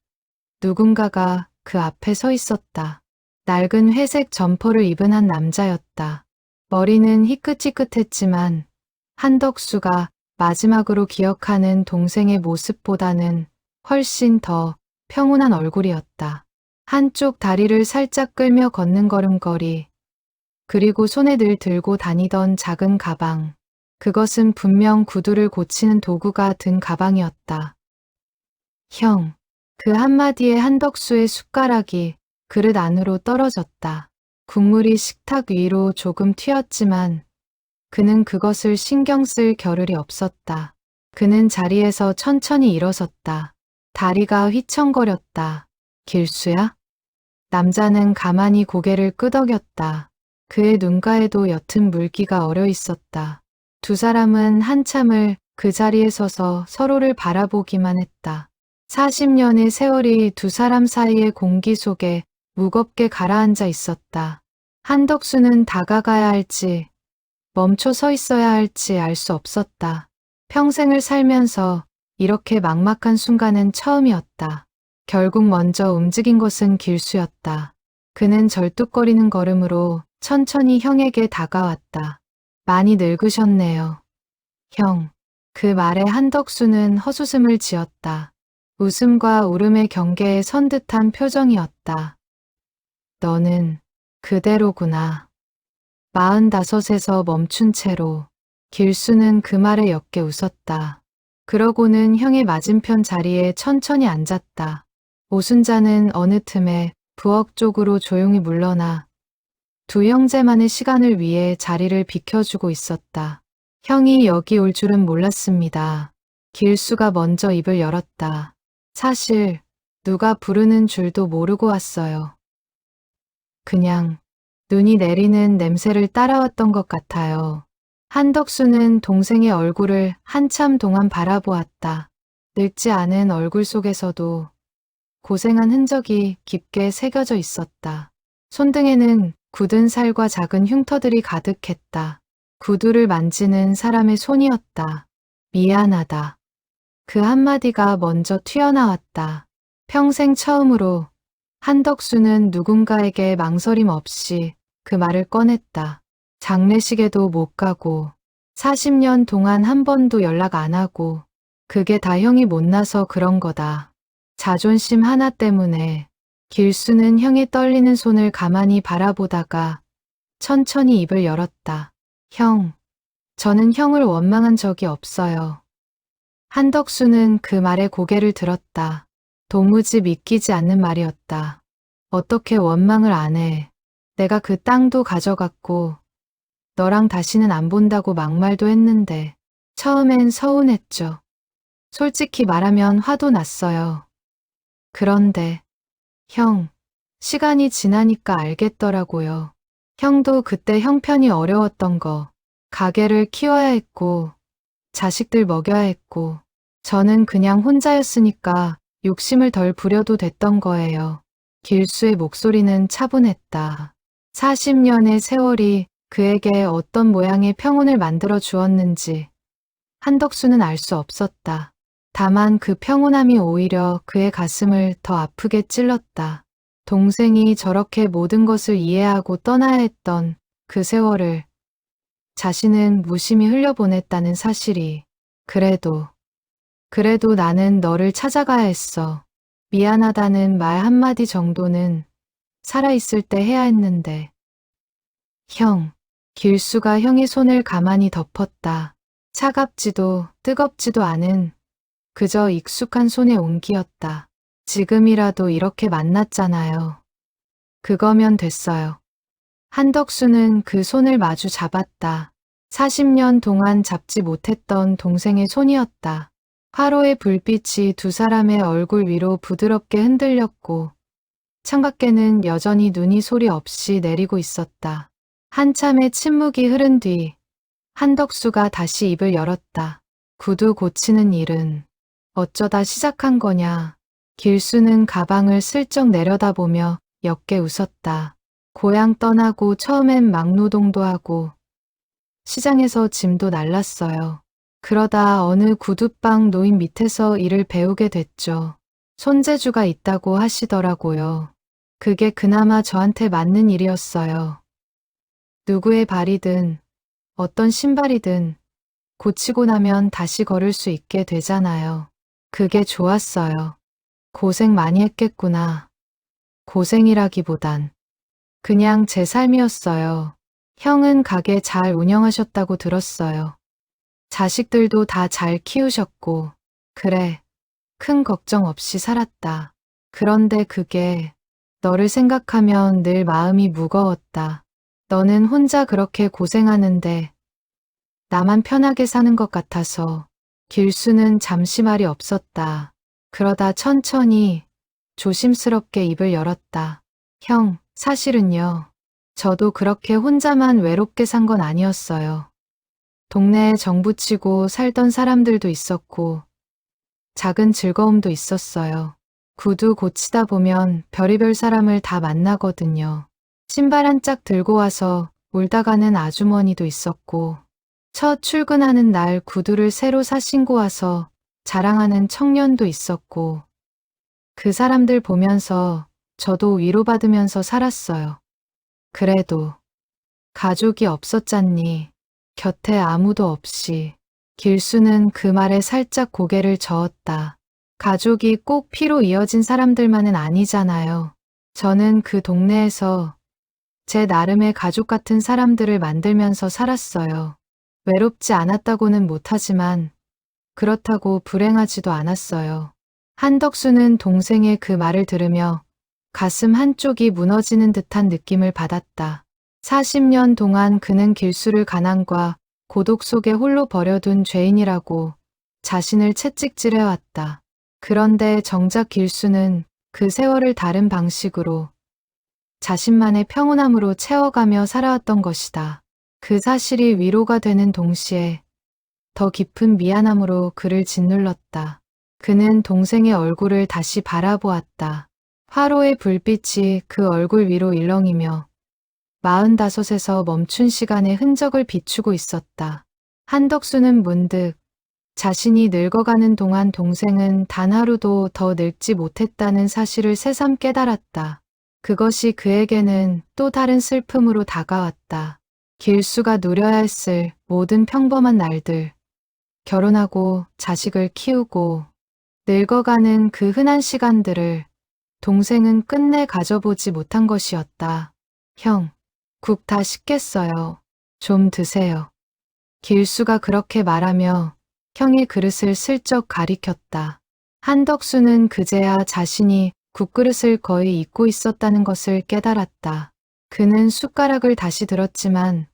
누군가가 그 앞에 서 있었다. 낡은 회색 점퍼를 입은 한 남자였다. 머리는 희끗희끗했지만 한덕수가 마지막으로 기억하는 동생의 모습보다는 훨씬 더 평온한 얼굴이었다. 한쪽 다리를 살짝 끌며 걷는 걸음걸이, 그리고 손에 늘 들고 다니던 작은 가방. 그것은 분명 구두를 고치는 도구가 든 가방이었다. 형, 그 한마디에 한덕수의 숟가락이 그릇 안으로 떨어졌다. 국물이 식탁 위로 조금 튀었지만 그는 그것을 신경 쓸 겨를이 없었다. 그는 자리에서 천천히 일어섰다. 다리가 휘청거렸다. 길수야? 남자는 가만히 고개를 끄덕였다. 그의 눈가에도 옅은 물기가 어려 있었다. 두 사람은 한참을 그 자리에 서서 서로를 바라보기만 했다. 40년의 세월이 두 사람 사이의 공기 속에 무겁게 가라앉아 있었다. 한덕수는 다가가야 할지 멈춰 서 있어야 할지 알 수 없었다. 평생을 살면서 이렇게 막막한 순간은 처음이었다. 결국 먼저 움직인 것은 길수였다. 그는 절뚝거리는 걸음으로 천천히 형에게 다가왔다. 많이 늙으셨네요. 형. 그 말에 한덕수는 헛웃음을 지었다. 웃음과 울음의 경계에 선 듯한 표정이었다. 너는 그대로구나. 45에서 멈춘 채로 길수는 그 말에 옅게 웃었다. 그러고는 형의 맞은편 자리에 천천히 앉았다. 오순자는 어느 틈에 부엌 쪽으로 조용히 물러나 두 형제만의 시간을 위해 자리를 비켜주고 있었다. 형이 여기 올 줄은 몰랐습니다. 길수가 먼저 입을 열었다. 사실 누가 부르는 줄도 모르고 왔어요. 그냥 눈이 내리는 냄새를 따라왔던 것 같아요. 한덕수는 동생의 얼굴을 한참 동안 바라보았다. 늙지 않은 얼굴 속에서도 고생한 흔적이 깊게 새겨져 있었다. 손등에는 굳은 살과 작은 흉터들이 가득했다. 구두를 만지는 사람의 손이었다. 미안하다. 그 한마디가 먼저 튀어나왔다. 평생 처음으로 한덕수는 누군가에게 망설임 없이 그 말을 꺼냈다. 장례식에도 못 가고 40년 동안 한 번도 연락 안 하고 그게 다 형이 못나서 그런 거다. 자존심 하나 때문에. 길수는 형의 떨리는 손을 가만히 바라보다가 천천히 입을 열었다. 형, 저는 형을 원망한 적이 없어요. 한덕수는 그 말에 고개를 들었다. 도무지 믿기지 않는 말이었다. 어떻게 원망을 안 해. 내가 그 땅도 가져갔고 너랑 다시는 안 본다고 막말도 했는데 처음엔 서운했죠. 솔직히 말하면 화도 났어요. 그런데 형, 시간이 지나니까 알겠더라고요. 형도 그때 형편이 어려웠던 거, 가게를 키워야 했고 자식들 먹여야 했고 저는 그냥 혼자였으니까 욕심을 덜 부려도 됐던 거예요. 길수의 목소리는 차분했다. 40년의 세월이 그에게 어떤 모양의 평온을 만들어 주었는지 한덕수는 알 수 없었다. 다만 그 평온함이 오히려 그의 가슴을 더 아프게 찔렀다. 동생이 저렇게 모든 것을 이해하고 떠나야 했던 그 세월을 자신은 무심히 흘려보냈다는 사실이. 그래도 나는 너를 찾아가야 했어. 미안하다는 말 한마디 정도는 살아있을 때 해야 했는데. 형, 길수가 형의 손을 가만히 덮었다. 차갑지도 뜨겁지도 않은 그저 익숙한 손의 온기였다. 지금이라도 이렇게 만났잖아요. 그거면 됐어요. 한덕수는 그 손을 마주 잡았다. 40년 동안 잡지 못했던 동생의 손이었다. 화로의 불빛이 두 사람의 얼굴 위로 부드럽게 흔들렸고 창밖에는 여전히 눈이 소리 없이 내리고 있었다. 한참의 침묵이 흐른 뒤 한덕수가 다시 입을 열었다. 구두 고치는 일은 어쩌다 시작한 거냐. 길수는 가방을 슬쩍 내려다보며 옅게 웃었다. 고향 떠나고 처음엔 막노동도 하고 시장에서 짐도 날랐어요. 그러다 어느 구두방 노인 밑에서 일을 배우게 됐죠. 손재주가 있다고 하시더라고요. 그게 그나마 저한테 맞는 일이었어요. 누구의 발이든 어떤 신발이든 고치고 나면 다시 걸을 수 있게 되잖아요. 그게 좋았어요. 고생 많이 했겠구나. 고생이라기보단 그냥 제 삶이었어요. 형은 가게 잘 운영하셨다고 들었어요. 자식들도 다 잘 키우셨고, 그래, 큰 걱정 없이 살았다. 그런데 그게 너를 생각하면 늘 마음이 무거웠다. 너는 혼자 그렇게 고생하는데 나만 편하게 사는 것 같아서. 길수는 잠시 말이 없었다. 그러다 천천히 조심스럽게 입을 열었다. 형, 사실은요. 저도 그렇게 혼자만 외롭게 산 건 아니었어요. 동네에 정부치고 살던 사람들도 있었고 작은 즐거움도 있었어요. 구두 고치다 보면 별의별 사람을 다 만나거든요. 신발 한 짝 들고 와서 울다 가는 아주머니도 있었고 첫 출근하는 날 구두를 새로 사 신고 와서 자랑하는 청년도 있었고 그 사람들 보면서 저도 위로받으면서 살았어요. 그래도 가족이 없었잖니. 곁에 아무도 없이. 길수는 그 말에 살짝 고개를 저었다. 가족이 꼭 피로 이어진 사람들만은 아니잖아요. 저는 그 동네에서 제 나름의 가족 같은 사람들을 만들면서 살았어요. 외롭지 않았다고는 못하지만 그렇다고 불행하지도 않았어요. 한덕수는 동생의 그 말을 들으며 가슴 한쪽이 무너지는 듯한 느낌을 받았다. 40년 동안 그는 길수를 가난과 고독 속에 홀로 버려둔 죄인이라고 자신을 채찍질해왔다. 그런데 정작 길수는 그 세월을 다른 방식으로 자신만의 평온함으로 채워가며 살아왔던 것이다. 그 사실이 위로가 되는 동시에 더 깊은 미안함으로 그를 짓눌렀다. 그는 동생의 얼굴을 다시 바라보았다. 화로의 불빛이 그 얼굴 위로 일렁이며 45에서 멈춘 시간의 흔적을 비추고 있었다. 한덕수는 문득 자신이 늙어가는 동안 동생은 단 하루도 더 늙지 못했다는 사실을 새삼 깨달았다. 그것이 그에게는 또 다른 슬픔으로 다가왔다. 길수가 누려야 했을 모든 평범한 날들, 결혼하고 자식을 키우고 늙어가는 그 흔한 시간들을 동생은 끝내 가져보지 못한 것이었다. 형, 국 다 식겠어요. 좀 드세요. 길수가 그렇게 말하며 형의 그릇을 슬쩍 가리켰다. 한덕수는 그제야 자신이 국그릇을 거의 잊고 있었다는 것을 깨달았다. 그는 숟가락을 다시 들었지만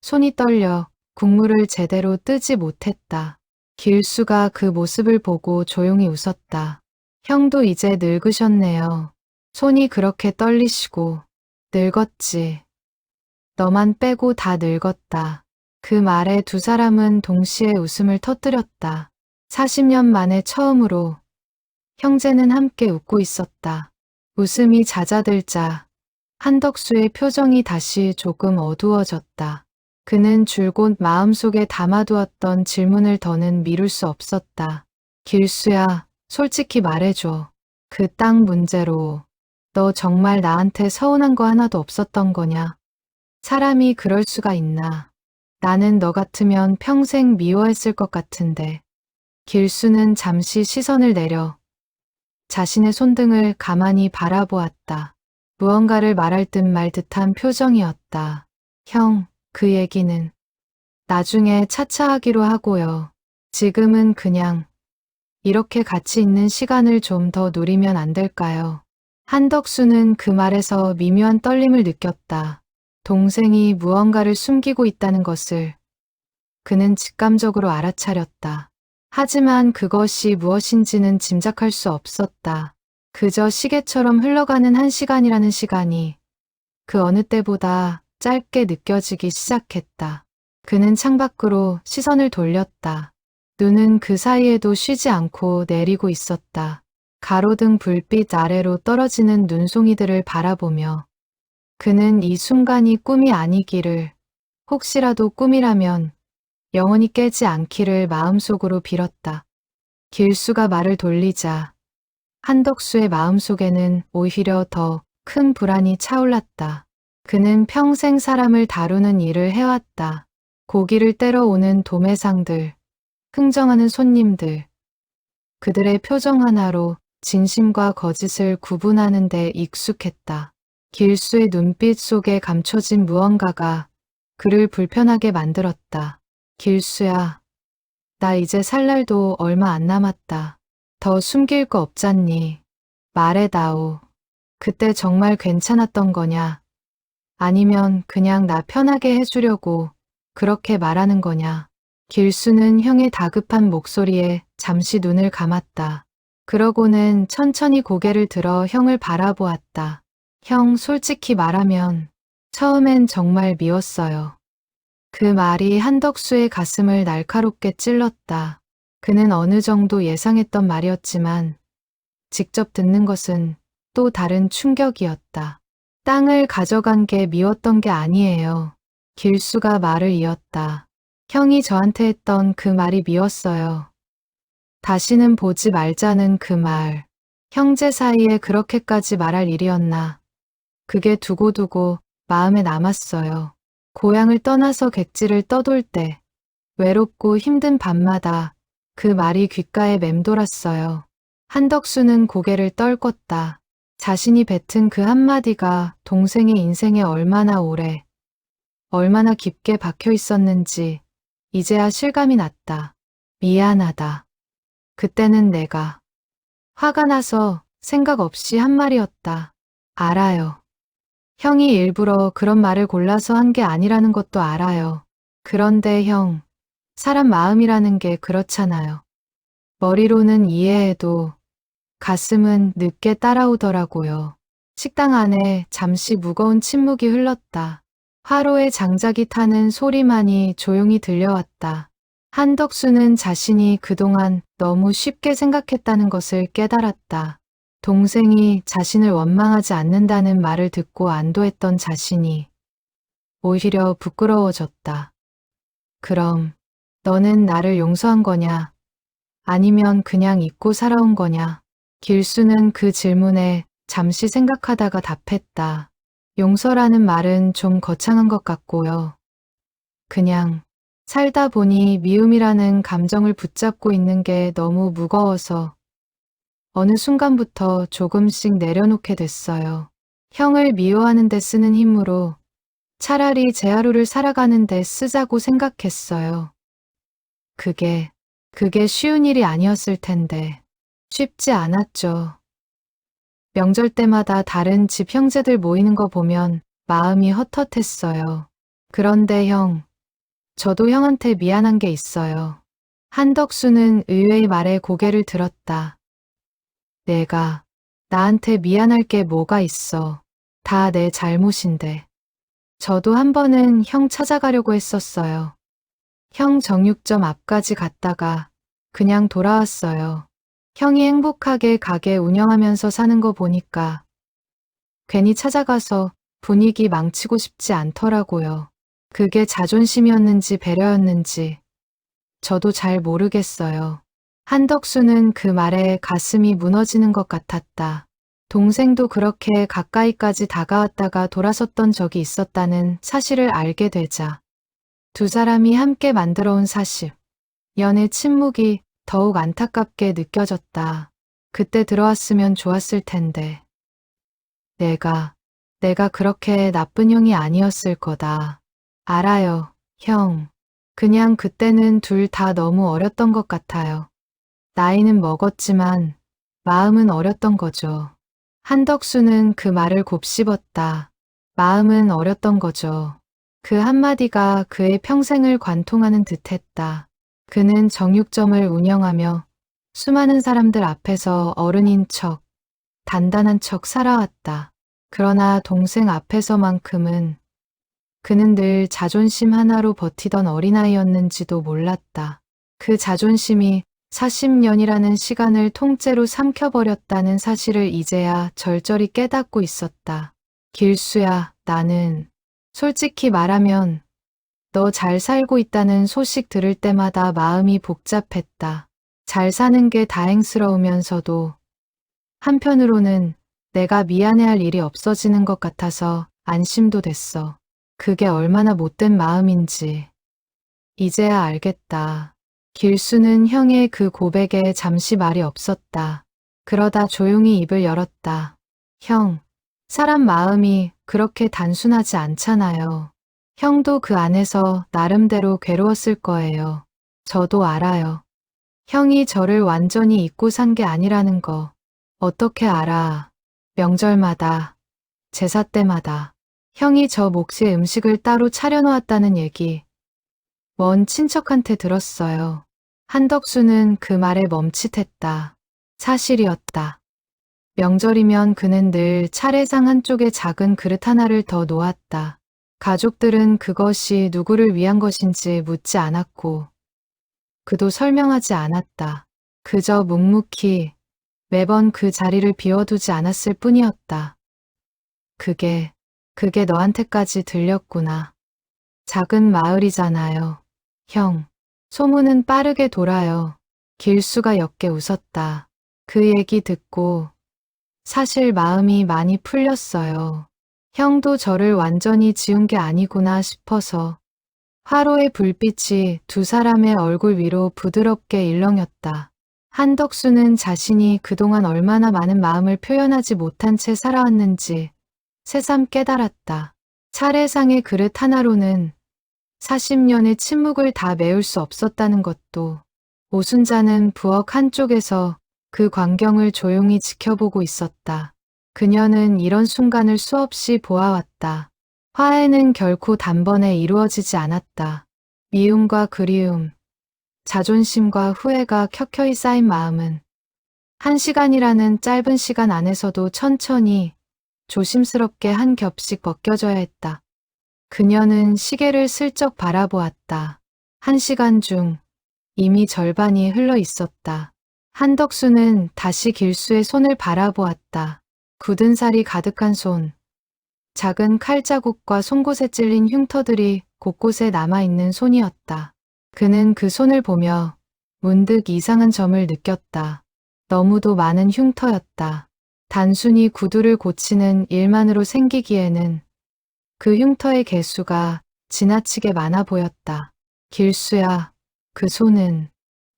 손이 떨려 국물을 제대로 뜨지 못했다. 길수가 그 모습을 보고 조용히 웃었다. 형도 이제 늙으셨네요. 손이 그렇게 떨리시고. 늙었지. 너만 빼고 다 늙었다. 그 말에 두 사람은 동시에 웃음을 터뜨렸다. 40년 만에 처음으로 형제는 함께 웃고 있었다. 웃음이 잦아들자 한덕수의 표정이 다시 조금 어두워졌다. 그는 줄곧 마음속에 담아두었던 질문을 더는 미룰 수 없었다. 길수야, 솔직히 말해줘. 그 땅 문제로 너 정말 나한테 서운한 거 하나도 없었던 거냐? 사람이 그럴 수가 있나? 나는 너 같으면 평생 미워했을 것 같은데. 길수는 잠시 시선을 내려 자신의 손등을 가만히 바라보았다. 무언가를 말할 듯 말 듯한 표정이었다. 형, 그 얘기는 나중에 차차 하기로 하고요. 지금은 그냥 이렇게 같이 있는 시간을 좀 더 누리면 안 될까요? 한덕수는 그 말에서 미묘한 떨림을 느꼈다. 동생이 무언가를 숨기고 있다는 것을 그는 직감적으로 알아차렸다. 하지만 그것이 무엇인지는 짐작할 수 없었다. 그저 시계처럼 흘러가는 한 시간이라는 시간이 그 어느 때보다 짧게 느껴지기 시작했다. 그는 창밖으로 시선을 돌렸다. 눈은 그 사이에도 쉬지 않고 내리고 있었다. 가로등 불빛 아래로 떨어지는 눈송이들을 바라보며 그는 이 순간이 꿈이 아니기를, 혹시라도 꿈이라면 영원히 깨지 않기를 마음속으로 빌었다. 길수가 말을 돌리자 한덕수의 마음속에는 오히려 더 큰 불안이 차올랐다. 그는 평생 사람을 다루는 일을 해왔다. 고기를 떼러 오는 도매상들, 흥정하는 손님들, 그들의 표정 하나로 진심과 거짓을 구분하는 데 익숙했다. 길수의 눈빛 속에 감춰진 무언가가 그를 불편하게 만들었다. 길수야, 나 이제 살 날도 얼마 안 남았다. 더 숨길 거 없잖니. 말해다오. 그때 정말 괜찮았던 거냐? 아니면 그냥 나 편하게 해주려고 그렇게 말하는 거냐? 길수는 형의 다급한 목소리에 잠시 눈을 감았다. 그러고는 천천히 고개를 들어 형을 바라보았다. 형, 솔직히 말하면 처음엔 정말 미웠어요. 그 말이 한덕수의 가슴을 날카롭게 찔렀다. 그는 어느 정도 예상했던 말이었지만 직접 듣는 것은 또 다른 충격이었다. 땅을 가져간 게 미웠던 게 아니에요. 길수가 말을 이었다. 형이 저한테 했던 그 말이 미웠어요. 다시는 보지 말자는 그 말. 형제 사이에 그렇게까지 말할 일이었나. 그게 두고두고 마음에 남았어요. 고향을 떠나서 객지를 떠돌 때 외롭고 힘든 밤마다 그 말이 귓가에 맴돌았어요. 한덕수는 고개를 떨궜다. 자신이 뱉은 그 한마디가 동생의 인생에 얼마나 오래, 얼마나 깊게 박혀 있었는지 이제야 실감이 났다. 미안하다. 그때는 내가 화가 나서 생각 없이 한 말이었다. 알아요. 형이 일부러 그런 말을 골라서 한 게 아니라는 것도 알아요. 그런데 형, 사람 마음이라는 게 그렇잖아요. 머리로는 이해해도 가슴은 늦게 따라오더라고요. 식당 안에 잠시 무거운 침묵이 흘렀다. 화로에 장작이 타는 소리만이 조용히 들려왔다. 한덕수는 자신이 그동안 너무 쉽게 생각했다는 것을 깨달았다. 동생이 자신을 원망하지 않는다는 말을 듣고 안도했던 자신이 오히려 부끄러워졌다. 그럼 너는 나를 용서한 거냐? 아니면 그냥 잊고 살아온 거냐? 길수는 그 질문에 잠시 생각하다가 답했다. 용서라는 말은 좀 거창한 것 같고요. 그냥 살다 보니 미움이라는 감정을 붙잡고 있는 게 너무 무거워서 어느 순간부터 조금씩 내려놓게 됐어요. 형을 미워하는 데 쓰는 힘으로 차라리 제 하루를 살아가는 데 쓰자고 생각했어요. 그게 쉬운 일이 아니었을 텐데 쉽지 않았죠. 명절 때마다 다른 집 형제들 모이는 거 보면 마음이 헛헛했어요. 그런데 형, 저도 형한테 미안한 게 있어요. 한덕수는 의외의 말에 고개를 들었다. 내가 나한테 미안할 게 뭐가 있어. 다 내 잘못인데. 저도 한 번은 형 찾아가려고 했었어요. 형 정육점 앞까지 갔다가 그냥 돌아왔어요. 형이 행복하게 가게 운영하면서 사는 거 보니까 괜히 찾아가서 분위기 망치고 싶지 않더라고요. 그게 자존심이었는지 배려였는지 저도 잘 모르겠어요. 한덕수는 그 말에 가슴이 무너지는 것 같았다. 동생도 그렇게 가까이까지 다가왔다가 돌아섰던 적이 있었다는 사실을 알게 되자 두 사람이 함께 만들어온 40년의 침묵이 더욱 안타깝게 느껴졌다. 그때 들어왔으면 좋았을 텐데. 내가 그렇게 나쁜 형이 아니었을 거다. 알아요, 형. 그냥 그때는 둘 다 너무 어렸던 것 같아요. 나이는 먹었지만 마음은 어렸던 거죠. 한덕수는 그 말을 곱씹었다. 마음은 어렸던 거죠. 그 한마디가 그의 평생을 관통하는 듯했다. 그는 정육점을 운영하며 수많은 사람들 앞에서 어른인 척, 단단한 척 살아왔다. 그러나 동생 앞에서만큼은 그는 늘 자존심 하나로 버티던 어린아이였는지도 몰랐다. 그 자존심이 40년이라는 시간을 통째로 삼켜버렸다는 사실을 이제야 절절히 깨닫고 있었다. 길수야, 나는 솔직히 말하면 너 잘 살고 있다는 소식 들을 때마다 마음이 복잡했다. 잘 사는 게 다행스러우면서도 한편으로는 내가 미안해할 일이 없어지는 것 같아서 안심도 됐어. 그게 얼마나 못된 마음인지 이제야 알겠다. 길수는 형의 그 고백에 잠시 말이 없었다. 그러다 조용히 입을 열었다. 형, 사람 마음이 그렇게 단순하지 않잖아요. 형도 그 안에서 나름대로 괴로웠을 거예요. 저도 알아요. 형이 저를 완전히 잊고 산 게 아니라는 거 어떻게 알아. 명절마다, 제사 때마다 형이 저 몫의 음식을 따로 차려놓았다는 얘기 먼 친척한테 들었어요. 한덕수는 그 말에 멈칫했다. 사실이었다. 명절이면 그는 늘 차례상 한쪽에 작은 그릇 하나를 더 놓았다. 가족들은 그것이 누구를 위한 것인지 묻지 않았고 그도 설명하지 않았다. 그저 묵묵히 매번 그 자리를 비워두지 않았을 뿐이었다. 그게 너한테까지 들렸구나. 작은 마을이잖아요. 형, 소문은 빠르게 돌아요. 길수가 옅게 웃었다. 그 얘기 듣고 사실 마음이 많이 풀렸어요. 형도 저를 완전히 지운 게 아니구나 싶어서 화로의 불빛이 두 사람의 얼굴 위로 부드럽게 일렁였다. 한덕수는 자신이 그동안 얼마나 많은 마음을 표현하지 못한 채 살아왔는지 새삼 깨달았다. 차례상의 그릇 하나로는 40년의 침묵을 다 메울 수 없었다는 것도 오순자는 부엌 한쪽에서 그 광경을 조용히 지켜보고 있었다. 그녀는 이런 순간을 수없이 보아왔다. 화해는 결코 단번에 이루어지지 않았다. 미움과 그리움, 자존심과 후회가 켜켜이 쌓인 마음은 1시간이라는 짧은 시간 안에서도 천천히 조심스럽게 한 겹씩 벗겨져야 했다. 그녀는 시계를 슬쩍 바라보았다. 1시간 중 이미 절반이 흘러 있었다. 한덕수는 다시 길수의 손을 바라보았다. 굳은 살이 가득한 손. 작은 칼자국과 송곳에 찔린 흉터들이 곳곳에 남아있는 손이었다. 그는 그 손을 보며 문득 이상한 점을 느꼈다. 너무도 많은 흉터였다. 단순히 구두를 고치는 일만으로 생기기에는 그 흉터의 개수가 지나치게 많아 보였다. 길수야, 그 손은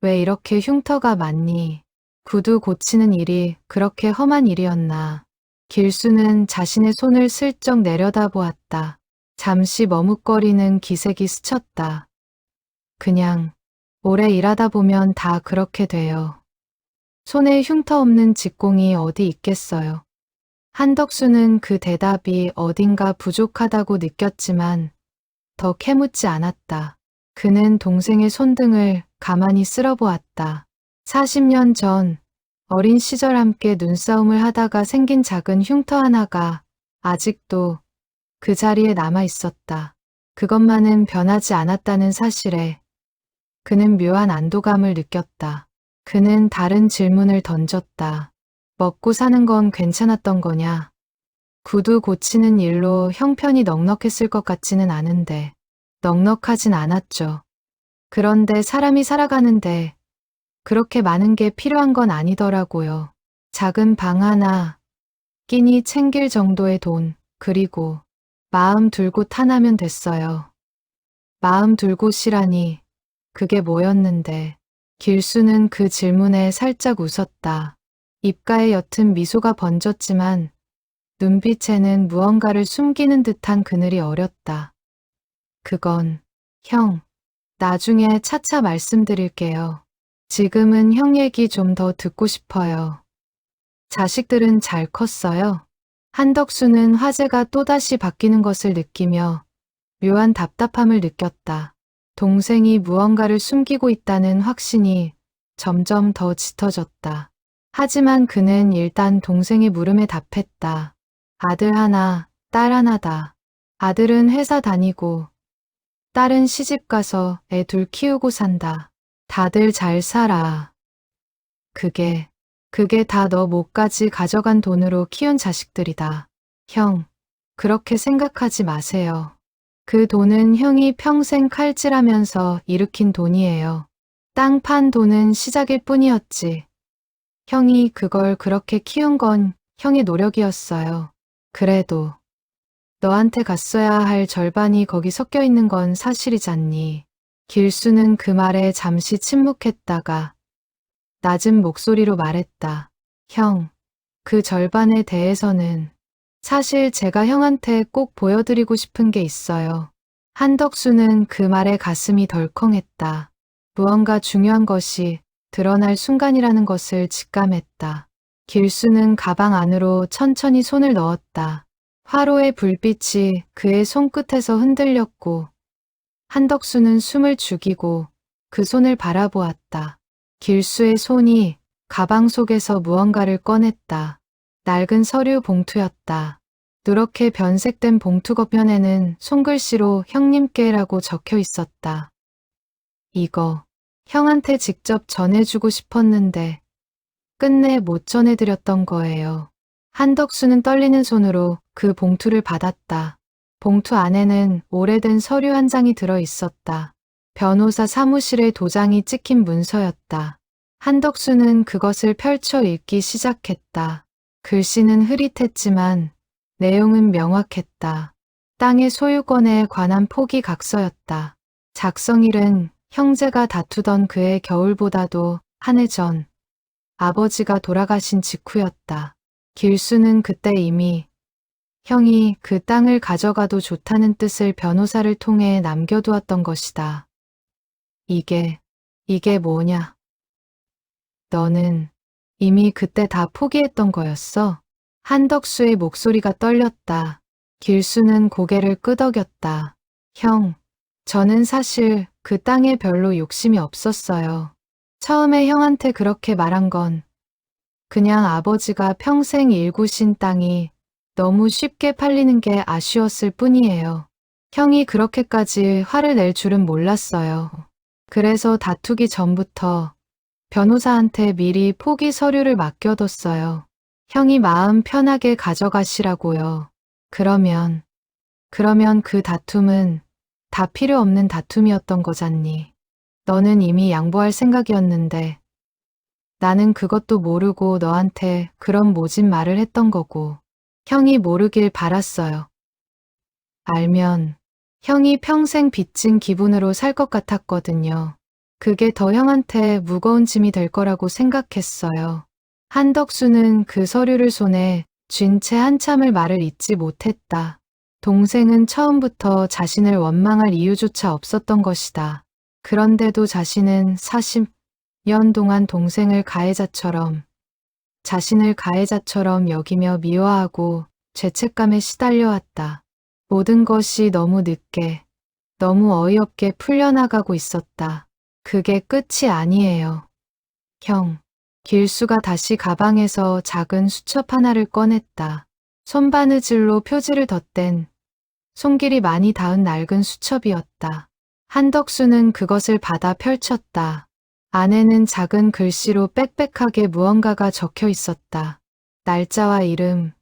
왜 이렇게 흉터가 많니? 구두 고치는 일이 그렇게 험한 일이었나? 길수는 자신의 손을 슬쩍 내려다보았다. 잠시 머뭇거리는 기색이 스쳤다. 그냥 오래 일하다 보면 다 그렇게 돼요. 손에 흉터 없는 직공이 어디 있겠어요. 한덕수는 그 대답이 어딘가 부족하다고 느꼈지만 더 캐묻지 않았다. 그는 동생의 손등을 가만히 쓸어보았다. 40년 전 어린 시절 함께 눈싸움을 하다가 생긴 작은 흉터 하나가 아직도 그 자리에 남아 있었다. 그것만은 변하지 않았다는 사실에 그는 묘한 안도감을 느꼈다. 그는 다른 질문을 던졌다. 먹고 사는 건 괜찮았던 거냐? 구두 고치는 일로 형편이 넉넉했을 것 같지는 않은데. 넉넉하진 않았죠. 그런데 사람이 살아가는데 그렇게 많은 게 필요한 건 아니더라고요. 작은 방 하나, 끼니 챙길 정도의 돈, 그리고 마음 둘 곳 하나면 됐어요. 마음 둘 곳이라니 그게 뭐였는데. 길수는 그 질문에 살짝 웃었다. 입가에 옅은 미소가 번졌지만 눈빛에는 무언가를 숨기는 듯한 그늘이 어렸다. 그건 형, 나중에 차차 말씀드릴게요. 지금은 형 얘기 좀 더 듣고 싶어요. 자식들은 잘 컸어요? 한덕수는 화제가 또다시 바뀌는 것을 느끼며 묘한 답답함을 느꼈다. 동생이 무언가를 숨기고 있다는 확신이 점점 더 짙어졌다. 하지만 그는 일단 동생의 물음에 답했다. 아들 하나, 딸 하나다. 아들은 회사 다니고 딸은 시집가서 애 둘 키우고 산다. 다들 잘 살아. 그게 다 너 목까지 가져간 돈으로 키운 자식들이다. 형, 그렇게 생각하지 마세요. 그 돈은 형이 평생 칼질하면서 일으킨 돈이에요. 땅 판 돈은 시작일 뿐이었지. 형이 그걸 그렇게 키운 건 형의 노력이었어요. 그래도 너한테 갔어야 할 절반이 거기 섞여 있는 건 사실이잖니. 길수는 그 말에 잠시 침묵했다가 낮은 목소리로 말했다. 형, 그 절반에 대해서는 사실 제가 형한테 꼭 보여드리고 싶은 게 있어요. 한덕수는 그 말에 가슴이 덜컹했다. 무언가 중요한 것이 드러날 순간이라는 것을 직감했다. 길수는 가방 안으로 천천히 손을 넣었다. 화로의 불빛이 그의 손끝에서 흔들렸고 한덕수는 숨을 죽이고 그 손을 바라보았다. 길수의 손이 가방 속에서 무언가를 꺼냈다. 낡은 서류 봉투였다. 누렇게 변색된 봉투 겉면에는 손글씨로 형님께라고 적혀 있었다. 이거 형한테 직접 전해주고 싶었는데 끝내 못 전해드렸던 거예요. 한덕수는 떨리는 손으로 그 봉투를 받았다. 봉투 안에는 오래된 서류 한 장이 들어 있었다. 변호사 사무실의 도장이 찍힌 문서였다. 한덕수는 그것을 펼쳐 읽기 시작했다. 글씨는 흐릿했지만 내용은 명확했다. 땅의 소유권에 관한 포기 각서였다. 작성일은 형제가 다투던 그해 겨울보다도 한 해 전 아버지가 돌아가신 직후였다. 길수는 그때 이미 형이 그 땅을 가져가도 좋다는 뜻을 변호사를 통해 남겨두었던 것이다. 이게 뭐냐? 너는 이미 그때 다 포기했던 거였어? 한덕수의 목소리가 떨렸다. 길수는 고개를 끄덕였다. 형, 저는 사실 그 땅에 별로 욕심이 없었어요. 처음에 형한테 그렇게 말한 건 그냥 아버지가 평생 일구신 땅이 너무 쉽게 팔리는 게 아쉬웠을 뿐이에요. 형이 그렇게까지 화를 낼 줄은 몰랐어요. 그래서 다투기 전부터 변호사한테 미리 포기 서류를 맡겨뒀어요. 형이 마음 편하게 가져가시라고요. 그러면 그 다툼은 다 필요 없는 다툼이었던 거잖니. 너는 이미 양보할 생각이었는데 나는 그것도 모르고 너한테 그런 모진 말을 했던 거고 형이 모르길 바랐어요. 알면 형이 평생 빚진 기분으로 살 것 같았거든요. 그게 더 형한테 무거운 짐이 될 거라고 생각했어요. 한덕수는 그 서류를 손에 쥔 채 한참을 말을 잇지 못했다. 동생은 처음부터 자신을 원망할 이유조차 없었던 것이다. 그런데도 자신은 40년 동안 동생을 자신을 가해자처럼 여기며 미워하고 죄책감에 시달려왔다. 모든 것이 너무 늦게, 너무 어이없게 풀려나가고 있었다. 그게 끝이 아니에요. 형, 길수가 다시 가방에서 작은 수첩 하나를 꺼냈다. 손바느질로 표지를 덧댄 손길이 많이 닿은 낡은 수첩이었다. 한덕수는 그것을 받아 펼쳤다. 안에는 작은 글씨로 빽빽하게 무언가가 적혀 있었다. 날짜와 이름,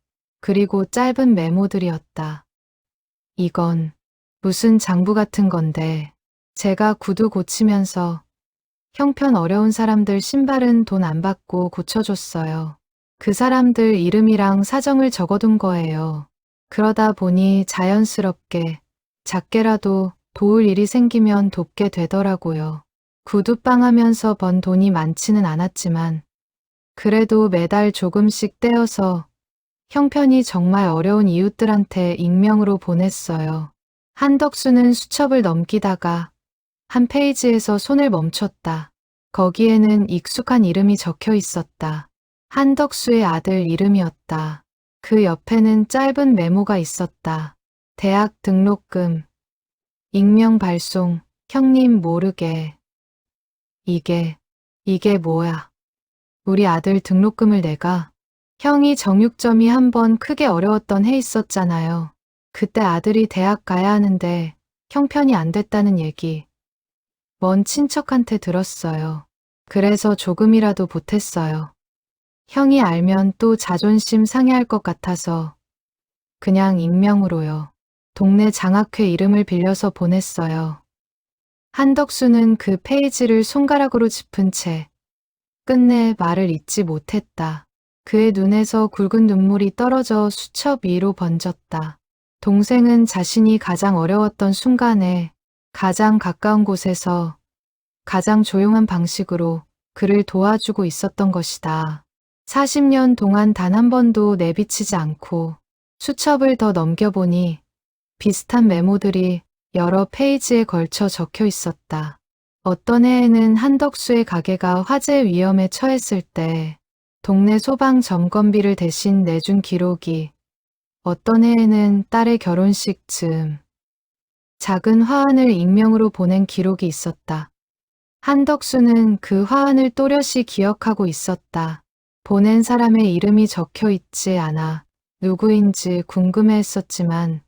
그리고 짧은 메모들이었다. 이건 무슨 장부 같은 건데 제가 구두 고치면서 형편 어려운 사람들 신발은 돈 안 받고 고쳐줬어요. 그 사람들 이름이랑 사정을 적어둔 거예요. 그러다 보니 자연스럽게 작게라도 도울 일이 생기면 돕게 되더라고요. 구두빵 하면서 번 돈이 많지는 않았지만 그래도 매달 조금씩 떼어서 형편이 정말 어려운 이웃들한테 익명으로 보냈어요. 한덕수는 수첩을 넘기다가 한 페이지에서 손을 멈췄다. 거기에는 익숙한 이름이 적혀 있었다. 한덕수의 아들 이름이었다. 그 옆에는 짧은 메모가 있었다. 대학 등록금, 익명 발송, 형님 모르게. 이게 뭐야? 우리 아들 등록금을 내가? 형이 정육점이 한번 크게 어려웠던 해 있었잖아요. 그때 아들이 대학 가야 하는데 형편이 안 됐다는 얘기. 먼 친척한테 들었어요. 그래서 조금이라도 보탰어요. 형이 알면 또 자존심 상해할 것 같아서 그냥 익명으로요. 동네 장학회 이름을 빌려서 보냈어요. 한덕수는 그 페이지를 손가락으로 짚은 채 끝내 말을 잇지 못했다. 그의 눈에서 굵은 눈물이 떨어져 수첩 위로 번졌다. 동생은 자신이 가장 어려웠던 순간에 가장 가까운 곳에서 가장 조용한 방식으로 그를 도와주고 있었던 것이다. 40년 동안 단 한 번도 내비치지 않고 수첩을 더 넘겨보니 비슷한 메모들이 여러 페이지에 걸쳐 적혀 있었다. 어떤 해에는 한덕수의 가게가 화재 위험에 처했을 때 동네 소방 점검비를 대신 내준 기록이, 어떤 해에는 딸의 결혼식 즈음 작은 화환을 익명으로 보낸 기록이 있었다. 한덕수는 그 화환을 또렷이 기억하고 있었다. 보낸 사람의 이름이 적혀 있지 않아 누구인지 궁금해했었지만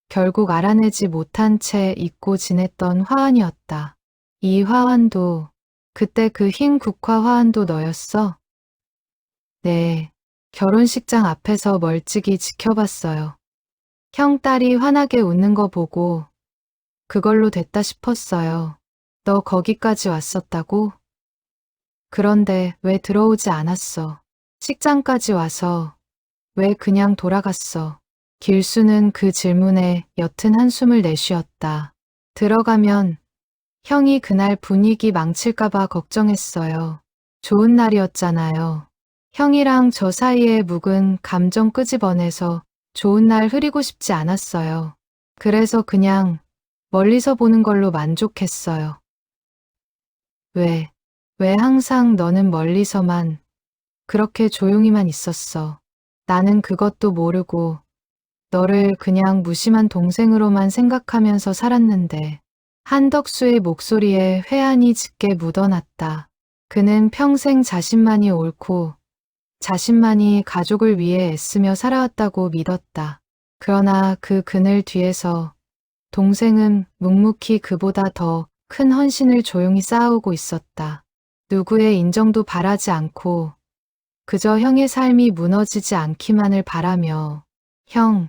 결국 알아내지 못한 채 잊고 지냈던 화환이었다. 이 화환도, 그때 그 흰 국화 화환도 너였어? 네, 결혼식장 앞에서 멀찍이 지켜봤어요. 형 딸이 환하게 웃는 거 보고 그걸로 됐다 싶었어요. 너 거기까지 왔었다고? 그런데 왜 들어오지 않았어? 식장까지 와서 왜 그냥 돌아갔어? 길수는 그 질문에 옅은 한숨을 내쉬었다. 들어가면 형이 그날 분위기 망칠까봐 걱정했어요. 좋은 날이었잖아요. 형이랑 저 사이에 묵은 감정 끄집어내서 좋은 날 흐리고 싶지 않았어요. 그래서 그냥 멀리서 보는 걸로 만족했어요. 왜 항상 너는 멀리서만 그렇게 조용히만 있었어. 나는 그것도 모르고 너를 그냥 무심한 동생으로만 생각하면서 살았는데. 한덕수의 목소리에 회한이 짙게 묻어났다. 그는 평생 자신만이 옳고 자신만이 가족을 위해 애쓰며 살아왔다고 믿었다. 그러나 그 그늘 뒤에서 동생은 묵묵히 그보다 더 큰 헌신을 조용히 쌓아오고 있었다. 누구의 인정도 바라지 않고 그저 형의 삶이 무너지지 않기만을 바라며 형,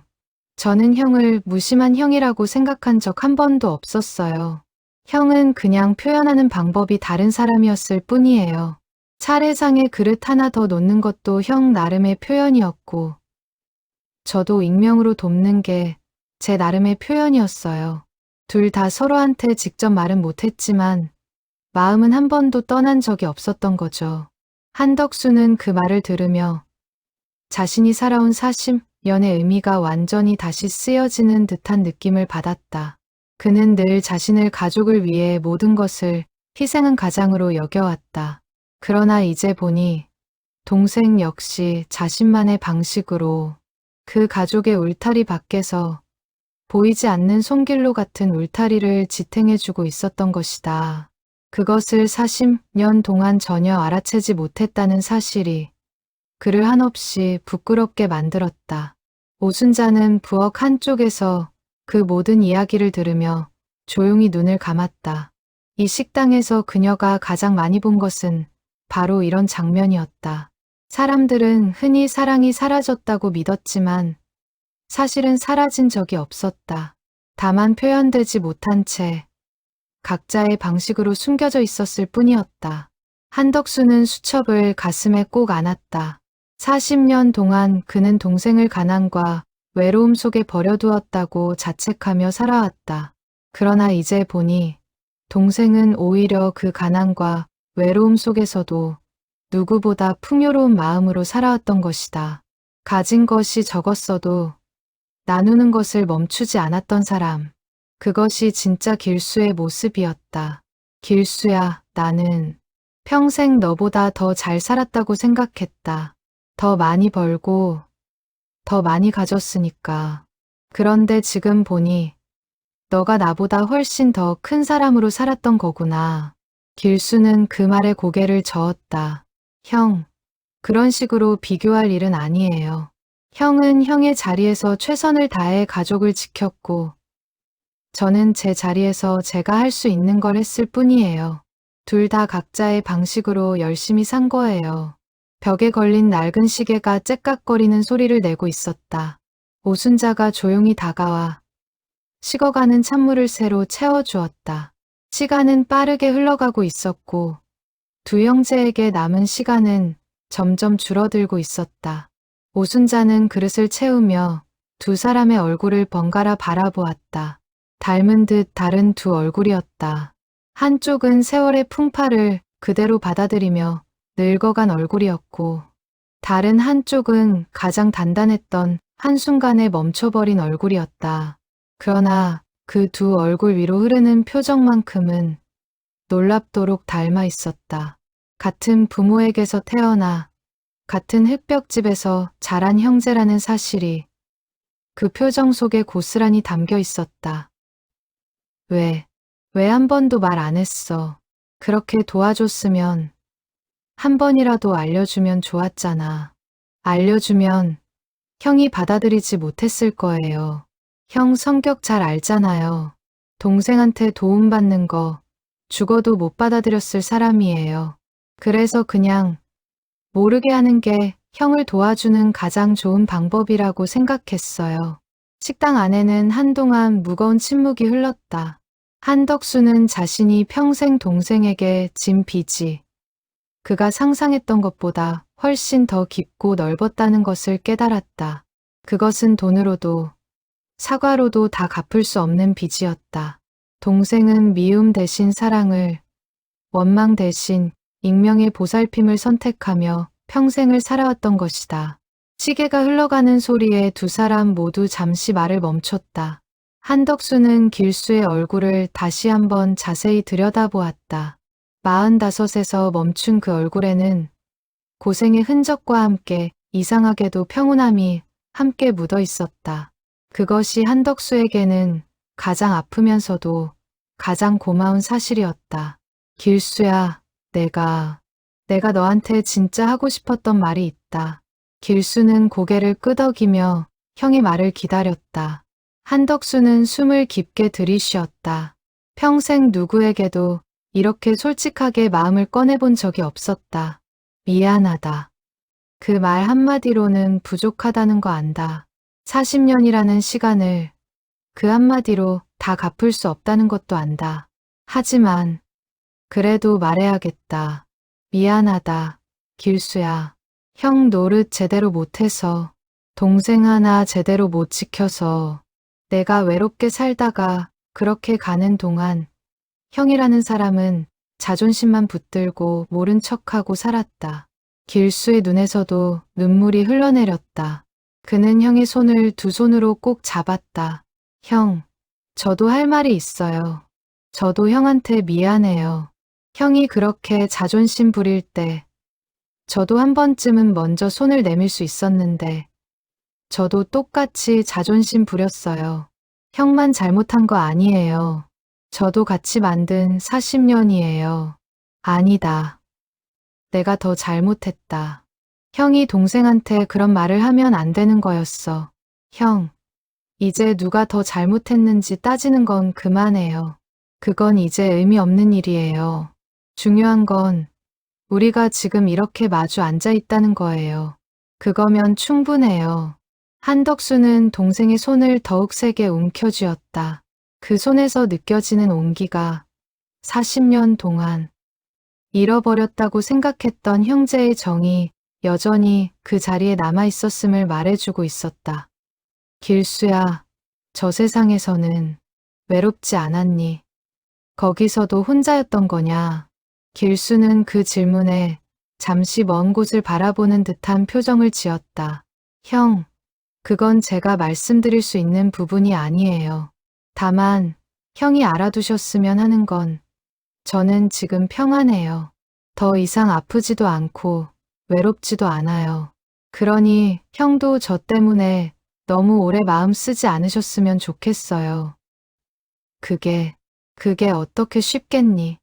저는 형을 무심한 형이라고 생각한 적 한 번도 없었어요. 형은 그냥 표현하는 방법이 다른 사람이었을 뿐이에요. 차례상에 그릇 하나 더 놓는 것도 형 나름의 표현이었고 저도 익명으로 돕는 게 제 나름의 표현이었어요. 둘 다 서로한테 직접 말은 못했지만 마음은 한 번도 떠난 적이 없었던 거죠. 한덕수는 그 말을 들으며 자신이 살아온 40년의 의미가 완전히 다시 쓰여지는 듯한 느낌을 받았다. 그는 늘 자신을 가족을 위해 모든 것을 희생한 가장으로 여겨왔다. 그러나 이제 보니 동생 역시 자신만의 방식으로 그 가족의 울타리 밖에서 보이지 않는 손길로 같은 울타리를 지탱해주고 있었던 것이다. 그것을 40년 동안 전혀 알아채지 못했다는 사실이 그를 한없이 부끄럽게 만들었다. 오순자는 부엌 한쪽에서 그 모든 이야기를 들으며 조용히 눈을 감았다. 이 식당에서 그녀가 가장 많이 본 것은 바로 이런 장면이었다. 사람들은 흔히 사랑이 사라졌다고 믿었지만 사실은 사라진 적이 없었다. 다만 표현되지 못한 채 각자의 방식으로 숨겨져 있었을 뿐이었다. 한덕수는 수첩을 가슴에 꼭 안았다. 40년 동안 그는 동생을 가난과 외로움 속에 버려두었다고 자책하며 살아왔다. 그러나 이제 보니 동생은 오히려 그 가난과 외로움 속에서도 누구보다 풍요로운 마음으로 살아왔던 것이다. 가진 것이 적었어도 나누는 것을 멈추지 않았던 사람. 그것이 진짜 길수의 모습이었다. 길수야, 나는 평생 너보다 더 잘 살았다고 생각했다. 더 많이 벌고 더 많이 가졌으니까. 그런데 지금 보니 너가 나보다 훨씬 더 큰 사람으로 살았던 거구나. 길수는 그 말에 고개를 저었다. 형, 그런 식으로 비교할 일은 아니에요. 형은 형의 자리에서 최선을 다해 가족을 지켰고 저는 제 자리에서 제가 할 수 있는 걸 했을 뿐이에요. 둘 다 각자의 방식으로 열심히 산 거예요. 벽에 걸린 낡은 시계가 째깍거리는 소리를 내고 있었다. 오순자가 조용히 다가와 식어가는 찬물을 새로 채워주었다. 시간은 빠르게 흘러가고 있었고 두 형제에게 남은 시간은 점점 줄어들고 있었다. 오순자는 그릇을 채우며 두 사람의 얼굴을 번갈아 바라보았다. 닮은 듯 다른 두 얼굴이었다. 한쪽은 세월의 풍파를 그대로 받아들이며 늙어간 얼굴이었고 다른 한쪽은 가장 단단했던 한순간에 멈춰버린 얼굴이었다. 그러나 그 두 얼굴 위로 흐르는 표정만큼은 놀랍도록 닮아 있었다. 같은 부모에게서 태어나 같은 흙벽집에서 자란 형제라는 사실이 그 표정 속에 고스란히 담겨 있었다. 왜 한 번도 말 안 했어. 그렇게 도와줬으면 한 번이라도 알려주면 좋았잖아. 알려주면 형이 받아들이지 못했을 거예요. 형 성격 잘 알잖아요. 동생한테 도움받는 거 죽어도 못 받아들였을 사람이에요. 그래서 그냥 모르게 하는 게 형을 도와주는 가장 좋은 방법이라고 생각했어요. 식당 안에는 한동안 무거운 침묵이 흘렀다. 한덕수는 자신이 평생 동생에게 진 빚이 그가 상상했던 것보다 훨씬 더 깊고 넓었다는 것을 깨달았다. 그것은 돈으로도 사과로도 다 갚을 수 없는 빚이었다. 동생은 미움 대신 사랑을, 원망 대신 익명의 보살핌을 선택하며 평생을 살아왔던 것이다. 시계가 흘러가는 소리에 두 사람 모두 잠시 말을 멈췄다. 한덕수는 길수의 얼굴을 다시 한번 자세히 들여다보았다. 45에서 멈춘 그 얼굴에는 고생의 흔적과 함께 이상하게도 평온함이 함께 묻어 있었다. 그것이 한덕수에게는 가장 아프면서도 가장 고마운 사실이었다. 길수야, 내가 내가 너한테 진짜 하고 싶었던 말이 있다. 길수는 고개를 끄덕이며 형의 말을 기다렸다. 한덕수는 숨을 깊게 들이쉬었다. 평생 누구에게도 이렇게 솔직하게 마음을 꺼내본 적이 없었다. 미안하다. 그 말 한마디로는 부족하다는 거 안다. 40년이라는 시간을 그 한마디로 다 갚을 수 없다는 것도 안다. 하지만 그래도 말해야겠다. 미안하다. 길수야. 형 노릇 제대로 못해서, 동생 하나 제대로 못 지켜서 내가 외롭게 살다가 그렇게 가는 동안 형이라는 사람은 자존심만 붙들고 모른 척하고 살았다. 길수의 눈에서도 눈물이 흘러내렸다. 그는 형의 손을 두 손으로 꼭 잡았다. 형, 저도 할 말이 있어요. 저도 형한테 미안해요. 형이 그렇게 자존심 부릴 때 저도 한 번쯤은 먼저 손을 내밀 수 있었는데 저도 똑같이 자존심 부렸어요. 형만 잘못한 거 아니에요. 저도 같이 만든 40년이에요. 아니다. 내가 더 잘못했다. 형이 동생한테 그런 말을 하면 안 되는 거였어. 형, 이제 누가 더 잘못했는지 따지는 건 그만해요. 그건 이제 의미 없는 일이에요. 중요한 건 우리가 지금 이렇게 마주 앉아 있다는 거예요. 그거면 충분해요. 한덕수는 동생의 손을 더욱 세게 움켜쥐었다. 그 손에서 느껴지는 온기가 40년 동안 잃어버렸다고 생각했던 형제의 정이 여전히 그 자리에 남아 있었음을 말해주고 있었다. 길수야, 저 세상에서는 외롭지 않았니? 거기서도 혼자였던 거냐? 길수는 그 질문에 잠시 먼 곳을 바라보는 듯한 표정을 지었다. 형, 그건 제가 말씀드릴 수 있는 부분이 아니에요. 다만 형이 알아두셨으면 하는 건 저는 지금 평안해요. 더 이상 아프지도 않고 외롭지도 않아요. 그러니 형도 저 때문에 너무 오래 마음 쓰지 않으셨으면 좋겠어요. 그게 어떻게 쉽겠니?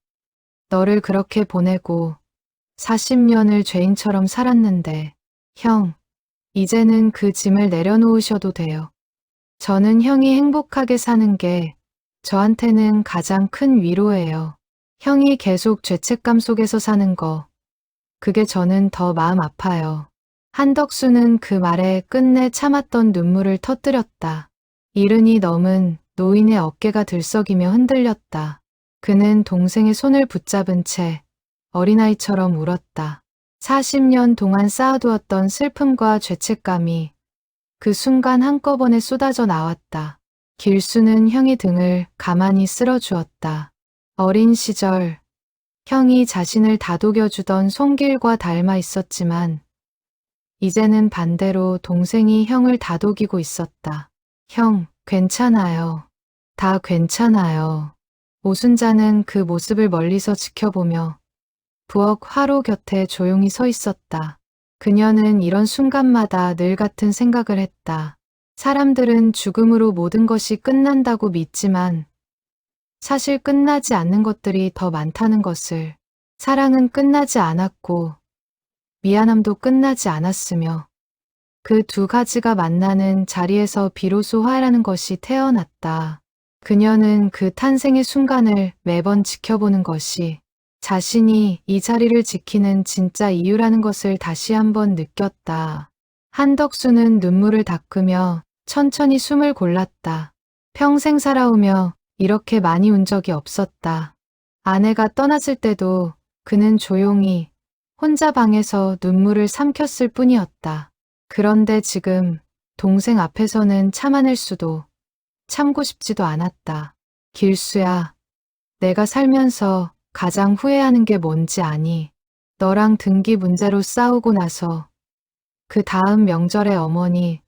너를 그렇게 보내고 40년을 죄인처럼 살았는데 형, 이제는 그 짐을 내려놓으셔도 돼요. 저는 형이 행복하게 사는 게 저한테는 가장 큰 위로예요. 형이 계속 죄책감 속에서 사는 거, 그게 저는 더 마음 아파요. 한덕수는 그 말에 끝내 참았던 눈물을 터뜨렸다. 이른이 넘은 노인의 어깨가 들썩이며 흔들렸다. 그는 동생의 손을 붙잡은 채 어린아이처럼 울었다. 40년 동안 쌓아두었던 슬픔과 죄책감이 그 순간 한꺼번에 쏟아져 나왔다. 길수는 형의 등을 가만히 쓸어주었다. 어린 시절 형이 자신을 다독여주던 손길과 닮아 있었지만 이제는 반대로 동생이 형을 다독이고 있었다. 형, 괜찮아요. 다 괜찮아요. 오순자는 그 모습을 멀리서 지켜보며 부엌 화로 곁에 조용히 서 있었다. 그녀는 이런 순간마다 늘 같은 생각을 했다. 사람들은 죽음으로 모든 것이 끝난다고 믿지만 사실 끝나지 않는 것들이 더 많다는 것을, 사랑은 끝나지 않았고 미안함도 끝나지 않았으며 그 두 가지가 만나는 자리에서 비로소 화해라는 것이 태어났다. 그녀는 그 탄생의 순간을 매번 지켜보는 것이 자신이 이 자리를 지키는 진짜 이유라는 것을 다시 한번 느꼈다. 한덕수는 눈물을 닦으며 천천히 숨을 골랐다. 평생 살아오며 이렇게 많이 운 적이 없었다. 아내가 떠났을 때도 그는 조용히 혼자 방에서 눈물을 삼켰을 뿐이었다. 그런데 지금 동생 앞에서는 참아낼 수도 참고 싶지도 않았다. 길수야, 내가 살면서 가장 후회하는 게 뭔지 아니? 너랑 등기 문제로 싸우고 나서 그 다음 명절에 어머니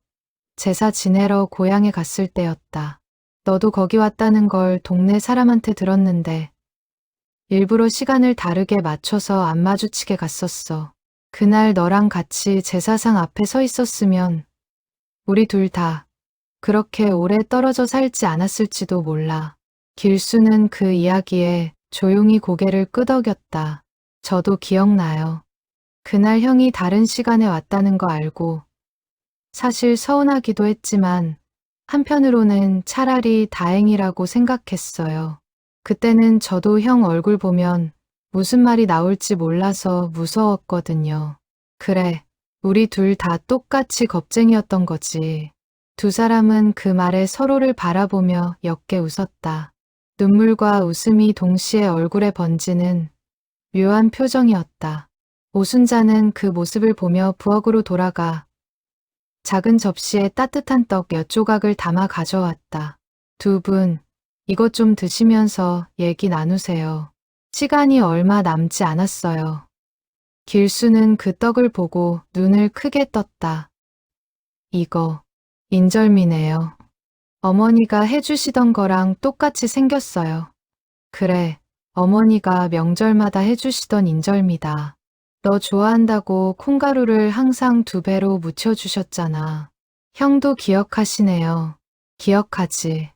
제사 지내러 고향에 갔을 때였다. 너도 거기 왔다는 걸 동네 사람한테 들었는데 일부러 시간을 다르게 맞춰서 안 마주치게 갔었어. 그날 너랑 같이 제사상 앞에 서 있었으면 우리 둘 다 그렇게 오래 떨어져 살지 않았을지도 몰라. 길수는 그 이야기에 조용히 고개를 끄덕였다. 저도 기억나요. 그날 형이 다른 시간에 왔다는 거 알고 사실 서운하기도 했지만 한편으로는 차라리 다행이라고 생각했어요. 그때는 저도 형 얼굴 보면 무슨 말이 나올지 몰라서 무서웠거든요. 그래, 우리 둘 다 똑같이 겁쟁이였던 거지. 두 사람은 그 말에 서로를 바라보며 옅게 웃었다. 눈물과 웃음이 동시에 얼굴에 번지는 묘한 표정이었다. 오순자는 그 모습을 보며 부엌으로 돌아가 작은 접시에 따뜻한 떡 몇 조각을 담아 가져왔다. 두 분, 이것 좀 드시면서 얘기 나누세요. 시간이 얼마 남지 않았어요. 길수는 그 떡을 보고 눈을 크게 떴다. 이거, 인절미네요. 어머니가 해주시던 거랑 똑같이 생겼어요. 그래, 어머니가 명절마다 해주시던 인절미다. 너 좋아한다고 콩가루를 항상 2배로 묻혀주셨잖아. 형도 기억하시네요. 기억하지.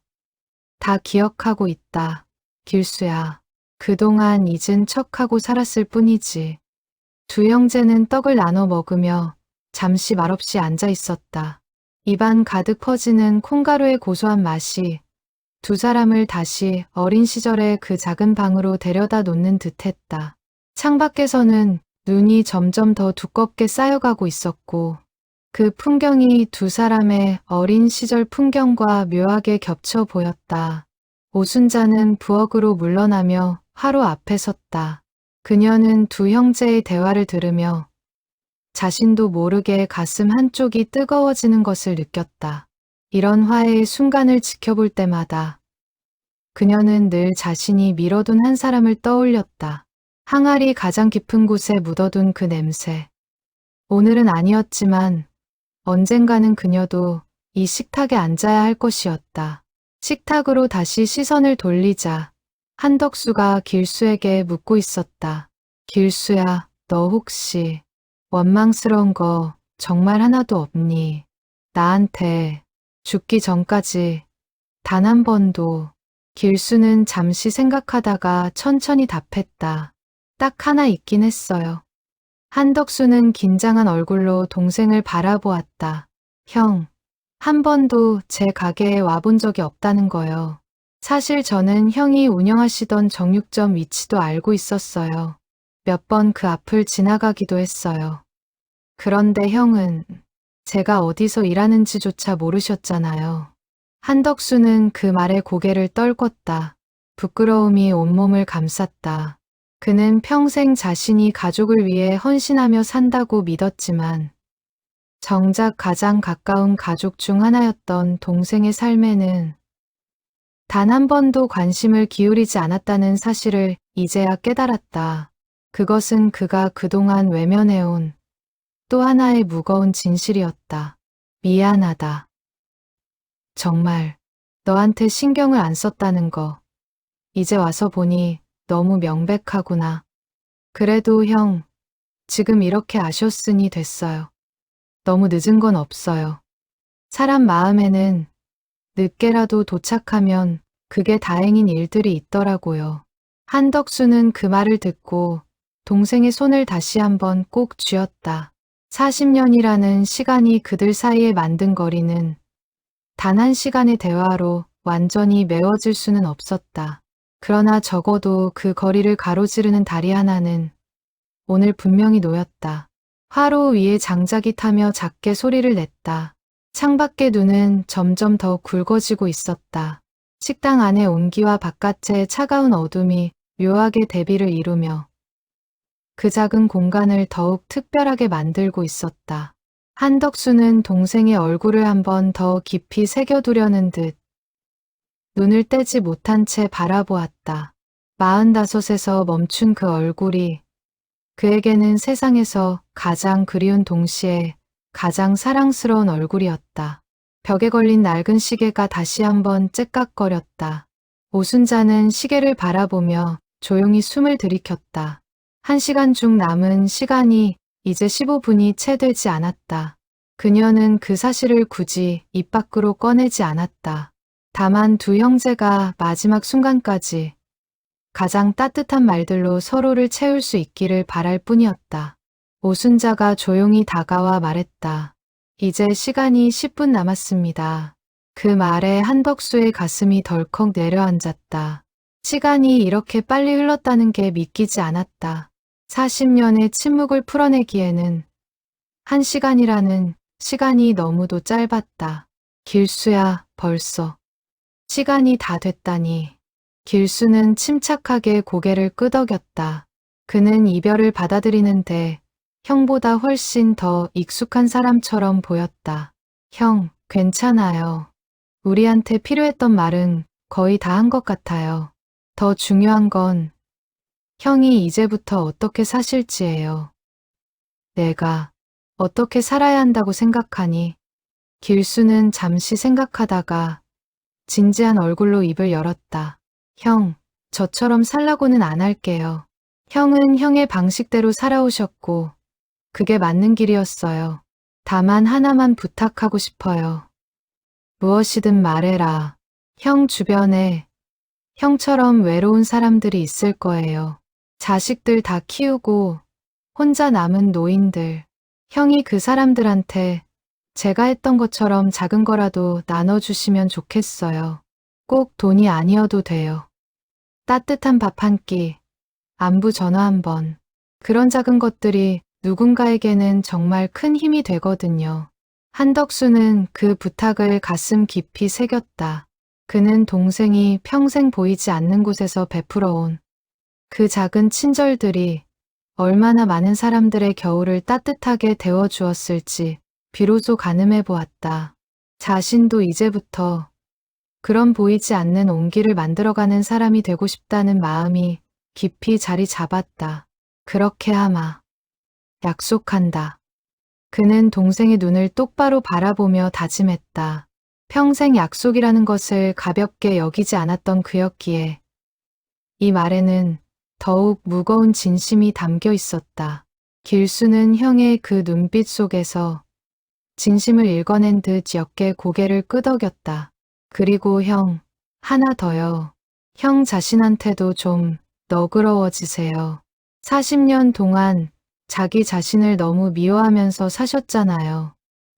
다 기억하고 있다. 길수야. 그동안 잊은 척하고 살았을 뿐이지. 두 형제는 떡을 나눠 먹으며 잠시 말없이 앉아 있었다. 입안 가득 퍼지는 콩가루의 고소한 맛이 두 사람을 다시 어린 시절의 그 작은 방으로 데려다 놓는 듯했다. 창밖에서는 눈이 점점 더 두껍게 쌓여가고 있었고 그 풍경이 두 사람의 어린 시절 풍경과 묘하게 겹쳐 보였다. 오순자는 부엌으로 물러나며 화로 앞에 섰다. 그녀는 두 형제의 대화를 들으며 자신도 모르게 가슴 한쪽이 뜨거워지는 것을 느꼈다. 이런 화해의 순간을 지켜볼 때마다 그녀는 늘 자신이 밀어둔 한 사람을 떠올렸다. 항아리 가장 깊은 곳에 묻어둔 그 냄새. 오늘은 아니었지만 언젠가는 그녀도 이 식탁에 앉아야 할 것이었다. 식탁으로 다시 시선을 돌리자 한덕수가 길수에게 묻고 있었다. 길수야, 너 혹시 원망스러운 거 정말 하나도 없니? 나한테 죽기 전까지 단 한 번도. 길수는 잠시 생각하다가 천천히 답했다. 딱 하나 있긴 했어요. 한덕수는 긴장한 얼굴로 동생을 바라보았다. 형, 한 번도 제 가게에 와본 적이 없다는 거요. 사실 저는 형이 운영하시던 정육점 위치도 알고 있었어요. 몇 번 그 앞을 지나가기도 했어요. 그런데 형은 제가 어디서 일하는지조차 모르셨잖아요. 한덕수는 그 말에 고개를 떨궜다. 부끄러움이 온몸을 감쌌다. 그는 평생 자신이 가족을 위해 헌신하며 산다고 믿었지만 정작 가장 가까운 가족 중 하나였던 동생의 삶에는 단 한 번도 관심을 기울이지 않았다는 사실을 이제야 깨달았다. 그것은 그가 그동안 외면해온 또 하나의 무거운 진실이었다. 미안하다. 정말 너한테 신경을 안 썼다는 거. 이제 와서 보니 너무 명백하구나. 그래도 형, 지금 이렇게 아셨으니 됐어요. 너무 늦은 건 없어요. 사람 마음에는 늦게라도 도착하면 그게 다행인 일들이 있더라고요. 한덕수는 그 말을 듣고 동생의 손을 다시 한번 꼭 쥐었다. 40년이라는 시간이 그들 사이에 만든 거리는 단 한 시간의 대화로 완전히 메워질 수는 없었다. 그러나 적어도 그 거리를 가로지르는 다리 하나는 오늘 분명히 놓였다. 화로 위에 장작이 타며 작게 소리를 냈다. 창밖의 눈은 점점 더 굵어지고 있었다. 식당 안의 온기와 바깥의 차가운 어둠이 묘하게 대비를 이루며 그 작은 공간을 더욱 특별하게 만들고 있었다. 한덕수는 동생의 얼굴을 한 번 더 깊이 새겨두려는 듯 눈을 떼지 못한 채 바라보았다. 45에서 멈춘 그 얼굴이 그에게는 세상에서 가장 그리운 동시에 가장 사랑스러운 얼굴이었다. 벽에 걸린 낡은 시계가 다시 한번 째깍거렸다. 오순자는 시계를 바라보며 조용히 숨을 들이켰다. 1시간 중 남은 시간이 이제 15분이 채 되지 않았다. 그녀는 그 사실을 굳이 입 밖으로 꺼내지 않았다. 다만 두 형제가 마지막 순간까지 가장 따뜻한 말들로 서로를 채울 수 있기를 바랄 뿐이었다. 오순자가 조용히 다가와 말했다. 이제 시간이 10분 남았습니다. 그 말에 한덕수의 가슴이 덜컥 내려앉았다. 시간이 이렇게 빨리 흘렀다는 게 믿기지 않았다. 40년의 침묵을 풀어내기에는 1시간이라는 시간이 너무도 짧았다. 길수야, 벌써 시간이 다 됐다니. 길수는 침착하게 고개를 끄덕였다. 그는 이별을 받아들이는데 형보다 훨씬 더 익숙한 사람처럼 보였다. 형, 괜찮아요. 우리한테 필요했던 말은 거의 다 한 것 같아요. 더 중요한 건 형이 이제부터 어떻게 사실지예요. 내가 어떻게 살아야 한다고 생각하니? 길수는 잠시 생각하다가 진지한 얼굴로 입을 열었다. 형, 저처럼 살라고는 안 할게요. 형은 형의 방식대로 살아오셨고 그게 맞는 길이었어요. 다만 하나만 부탁하고 싶어요. 무엇이든 말해라. 형 주변에 형처럼 외로운 사람들이 있을 거예요. 자식들 다 키우고 혼자 남은 노인들. 형이 그 사람들한테 제가 했던 것처럼 작은 거라도 나눠주시면 좋겠어요. 꼭 돈이 아니어도 돼요. 따뜻한 밥 한 끼, 안부 전화 한 번. 그런 작은 것들이 누군가에게는 정말 큰 힘이 되거든요. 한덕수는 그 부탁을 가슴 깊이 새겼다. 그는 동생이 평생 보이지 않는 곳에서 베풀어온 그 작은 친절들이 얼마나 많은 사람들의 겨울을 따뜻하게 데워주었을지 비로소 가늠해 보았다. 자신도 이제부터 그런 보이지 않는 온기를 만들어가는 사람이 되고 싶다는 마음이 깊이 자리 잡았다. 그렇게 하마. 약속한다. 그는 동생의 눈을 똑바로 바라보며 다짐했다. 평생 약속이라는 것을 가볍게 여기지 않았던 그였기에 이 말에는 더욱 무거운 진심이 담겨 있었다. 길수는 형의 그 눈빛 속에서 진심을 읽어낸 듯 옅게 고개를 끄덕였다. 그리고 형, 하나 더요. 형 자신한테도 좀 너그러워지세요. 40년 동안 자기 자신을 너무 미워하면서 사셨잖아요.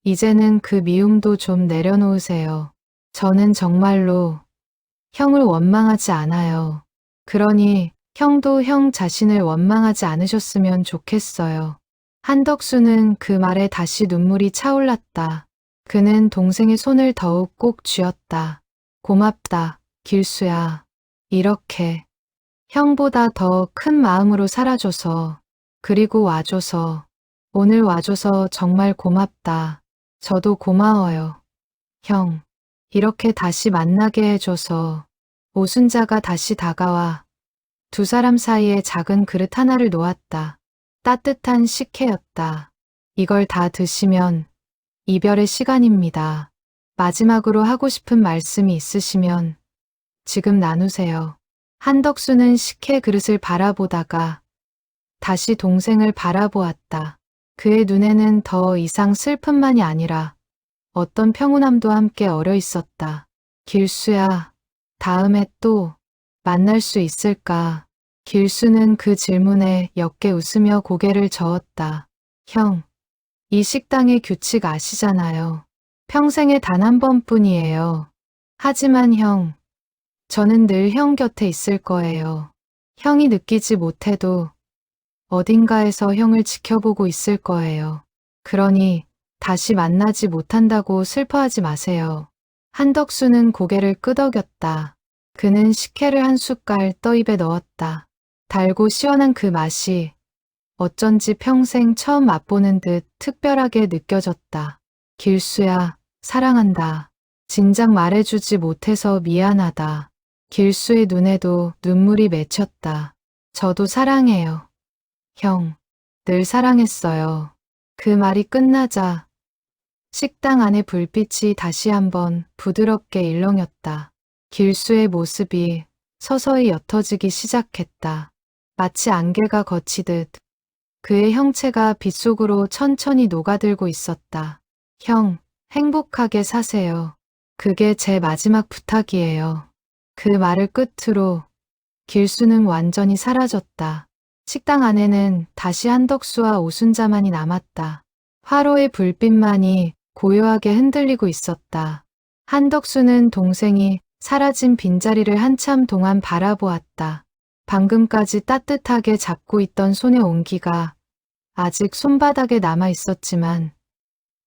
이제는 그 미움도 좀 내려놓으세요. 저는 정말로 형을 원망하지 않아요. 그러니 형도 형 자신을 원망하지 않으셨으면 좋겠어요. 한덕수는 그 말에 다시 눈물이 차올랐다. 그는 동생의 손을 더욱 꼭 쥐었다. 고맙다, 길수야. 이렇게 형보다 더 큰 마음으로 살아줘서, 그리고 와줘서, 오늘 와줘서 정말 고맙다. 저도 고마워요. 형, 이렇게 다시 만나게 해줘서. 오순자가 다시 다가와 두 사람 사이에 작은 그릇 하나를 놓았다. 따뜻한 식혜였다. 이걸 다 드시면 이별의 시간입니다. 마지막으로 하고 싶은 말씀이 있으시면 지금 나누세요. 한덕수는 식혜 그릇을 바라보다가 다시 동생을 바라보았다. 그의 눈에는 더 이상 슬픔만이 아니라 어떤 평온함도 함께 어려 있었다. 길수야, 다음에 또 만날 수 있을까? 길수는 그 질문에 옅게 웃으며 고개를 저었다. 형, 이 식당의 규칙 아시잖아요. 평생에 단 한 번뿐이에요. 하지만 형, 저는 늘 형 곁에 있을 거예요. 형이 느끼지 못해도 어딘가에서 형을 지켜보고 있을 거예요. 그러니 다시 만나지 못한다고 슬퍼하지 마세요. 한덕수는 고개를 끄덕였다. 그는 식혜를 한 숟갈 떠입에 넣었다. 달고 시원한 그 맛이 어쩐지 평생 처음 맛보는 듯 특별하게 느껴졌다. 길수야, 사랑한다. 진작 말해주지 못해서 미안하다. 길수의 눈에도 눈물이 맺혔다. 저도 사랑해요. 형, 늘 사랑했어요. 그 말이 끝나자 식당 안의 불빛이 다시 한번 부드럽게 일렁였다. 길수의 모습이 서서히 옅어지기 시작했다. 마치 안개가 걷히듯 그의 형체가 빛 속으로 천천히 녹아들고 있었다. 형, 행복하게 사세요. 그게 제 마지막 부탁이에요. 그 말을 끝으로 길수는 완전히 사라졌다. 식당 안에는 다시 한덕수와 오순자만이 남았다. 화로의 불빛만이 고요하게 흔들리고 있었다. 한덕수는 동생이 사라진 빈자리를 한참 동안 바라보았다. 방금까지 따뜻하게 잡고 있던 손의 온기가 아직 손바닥에 남아 있었지만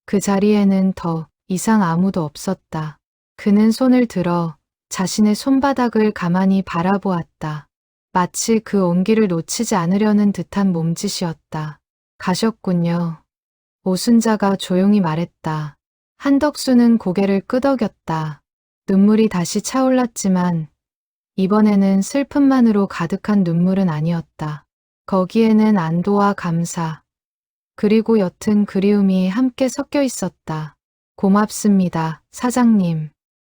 그 자리에는 더 이상 아무도 없었다. 그는 손을 들어 자신의 손바닥을 가만히 바라보았다. 마치 그 온기를 놓치지 않으려는 듯한 몸짓이었다. 가셨군요. 오순자가 조용히 말했다. 한덕수는 고개를 끄덕였다. 눈물이 다시 차올랐지만 이번에는 슬픔만으로 가득한 눈물은 아니었다. 거기에는 안도와 감사, 그리고 옅은 그리움이 함께 섞여 있었다. 고맙습니다, 사장님.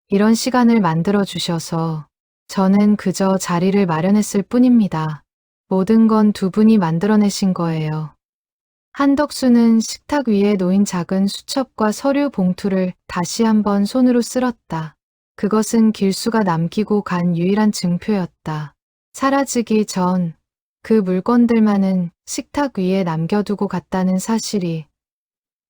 이런 시간을 만들어 주셔서 저는 그저 자리를 마련했을 뿐입니다. 모든 건 두 분이 만들어내신 거예요. 한덕수는 식탁 위에 놓인 작은 수첩과 서류 봉투를 다시 한번 손으로 쓸었다. 그것은 길수가 남기고 간 유일한 증표였다. 사라지기 전 그 물건들만은 식탁 위에 남겨두고 갔다는 사실이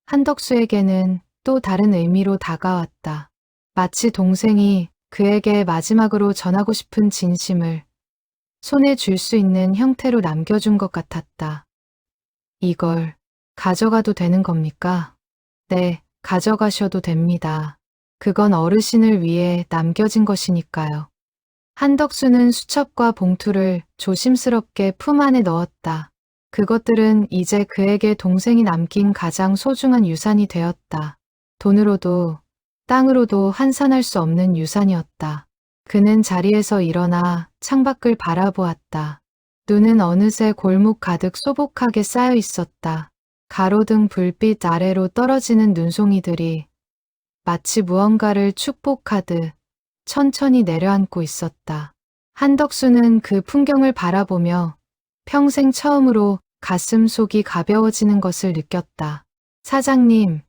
한덕수에게는 또 다른 의미로 다가왔다. 마치 동생이 그에게 마지막으로 전하고 싶은 진심을 손에 쥘 수 있는 형태로 남겨준 것 같았다. 이걸 가져가도 되는 겁니까? 네, 가져가셔도 됩니다. 그건 어르신을 위해 남겨진 것이니까요. 한덕수는 수첩과 봉투를 조심스럽게 품 안에 넣었다. 그것들은 이제 그에게 동생이 남긴 가장 소중한 유산이 되었다. 돈으로도 땅으로도 환산할 수 없는 유산이었다. 그는 자리에서 일어나 창밖을 바라보았다. 눈은 어느새 골목 가득 소복하게 쌓여 있었다. 가로등 불빛 아래로 떨어지는 눈송이들이 마치 무언가를 축복하듯 천천히 내려앉고 있었다. 한덕수는 그 풍경을 바라보며 평생 처음으로 가슴 속이 가벼워지는 것을 느꼈다. 사장님,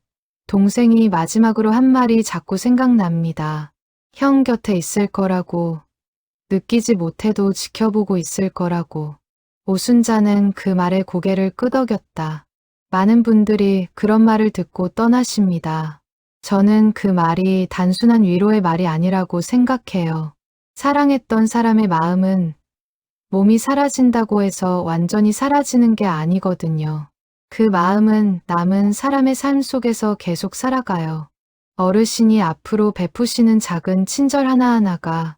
동생이 마지막으로 한 말이 자꾸 생각납니다. 형 곁에 있을 거라고, 느끼지 못해도 지켜보고 있을 거라고. 오순자는 그 말에 고개를 끄덕였다. 많은 분들이 그런 말을 듣고 떠나십니다. 저는 그 말이 단순한 위로의 말이 아니라고 생각해요. 사랑했던 사람의 마음은 몸이 사라진다고 해서 완전히 사라지는 게 아니거든요. 그 마음은 남은 사람의 삶 속에서 계속 살아가요. 어르신이 앞으로 베푸시는 작은 친절 하나하나가